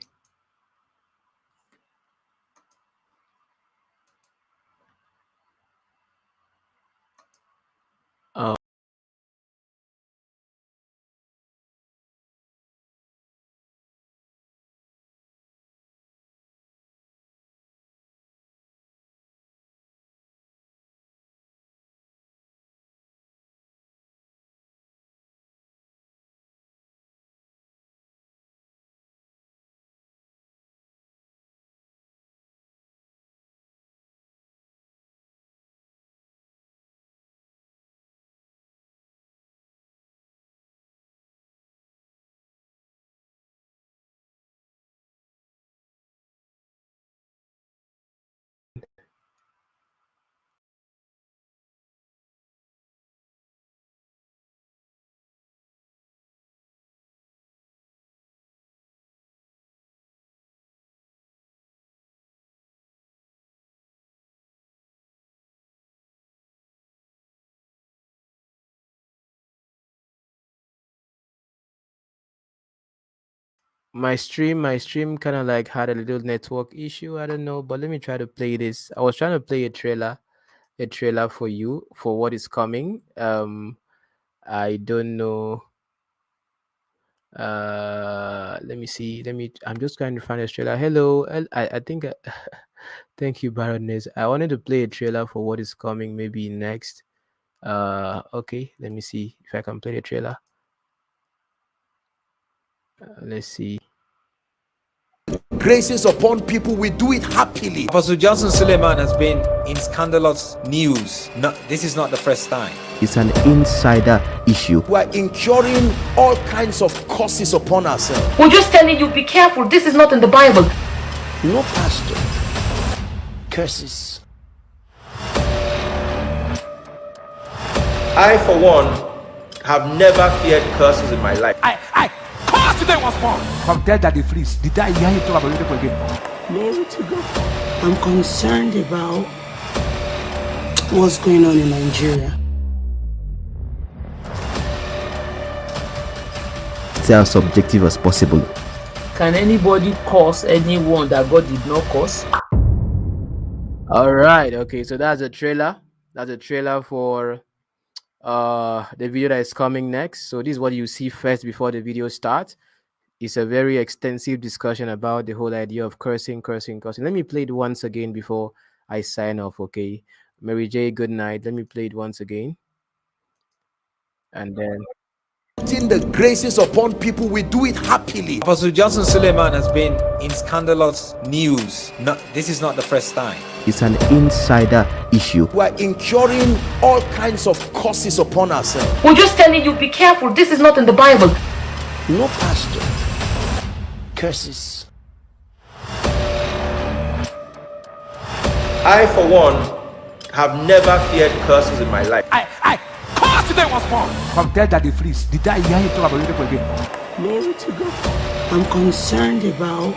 My stream kind of like had a little network issue. I don't know, but let me try to play this. I was trying to play a trailer for you for what is coming. I don't know. Let me see. I'm just trying to find a trailer. Hello. I think thank you, Baroness. I wanted to play a trailer for what is coming maybe next. Okay, let me see if I can play the trailer. Let's see. Graces upon people, we do it happily. Apostle Johnson Suleiman has been in scandalous news. This is not the first time. It's an insider issue. We are incurring all kinds of curses upon ourselves. we're just telling you, be careful. This is not in the Bible. No pastor curses. I, for one, have never feared curses in my life. I curse today once more. From dead that they flees. Did I hear you talk about it again? Glory to God. I'm concerned about what's going on in Nigeria. Stay as subjective as possible. Can anybody curse anyone that God did not curse? All right. Okay. So that's a trailer. That's a trailer for the video that is coming next. So this is what you see first before the video starts. It's a very extensive discussion about the whole idea of cursing, cursing, cursing. Let me play it once again before I sign off. Okay. Mary J, good night. Let me play it once again. And then Putting the graces upon people, we do it happily. Apostle Johnson Suleiman has been in scandalous news. This is not the first time. It's an insider issue. We are incurring all kinds of curses upon ourselves. We're just telling you, be careful. This is not in the Bible. No pastor curses. I, for one, have never feared curses in my life. I curse today once more. From there that the fleece. Did I hear you talk about it again? Glory to God. I'm concerned about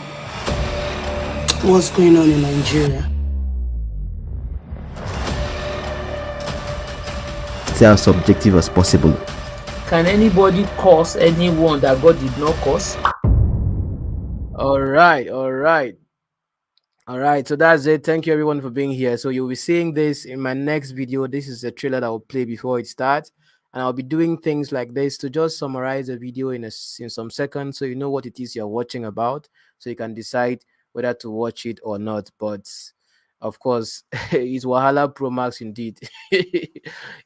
what's going on in Nigeria. Stay as subjective as possible. Can anybody curse anyone that God did not curse? all right, all right. All right, so that's it. Thank you everyone for being here. So you'll be seeing this in my next video. This is the trailer that will play before it starts, and I'll be doing things like this to just summarize the video in some seconds, so you know what it is you're watching about, so you can decide whether to watch it or not. But of course, it's Wahala Pro Max indeed.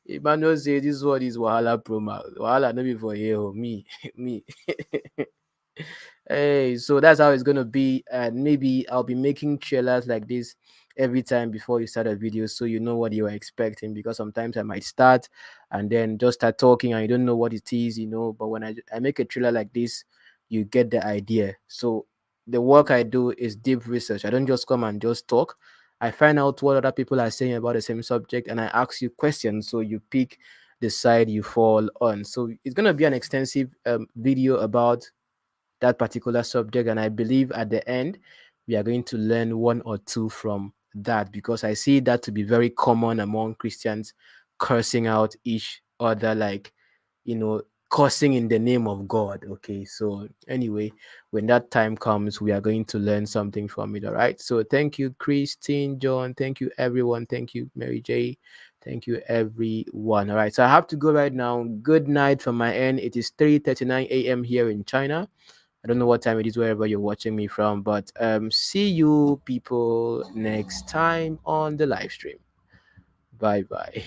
Emmanuel say this one is Wahala Pro Max. Wahala no be for you, me, me. Hey, so that's how it's gonna be, and maybe I'll be making trailers like this every time before you start a video, so you know what you are expecting. Because sometimes I might start and then just start talking, and you don't know what it is, you know. But when I make a trailer like this, you get the idea. So the work I do is deep research. I don't just come and just talk. I find out what other people are saying about the same subject, and I ask you questions, so you pick the side you fall on. So it's gonna be an extensive video about that particular subject, and I believe at the end we are going to learn one or two from that, because I see that to be very common among Christians, cursing out each other, like, you know, cursing in the name of God. Okay, so anyway, when that time comes, we are going to learn something from it. All right, so thank you, Christine, John, thank you everyone, thank you, Mary J, thank you everyone. All right, so I have to go right now. Good night from my end. It is 3:39 a.m. here in China. I don't know what time it is wherever you're watching me from, but see you people next time on the live stream. Bye bye.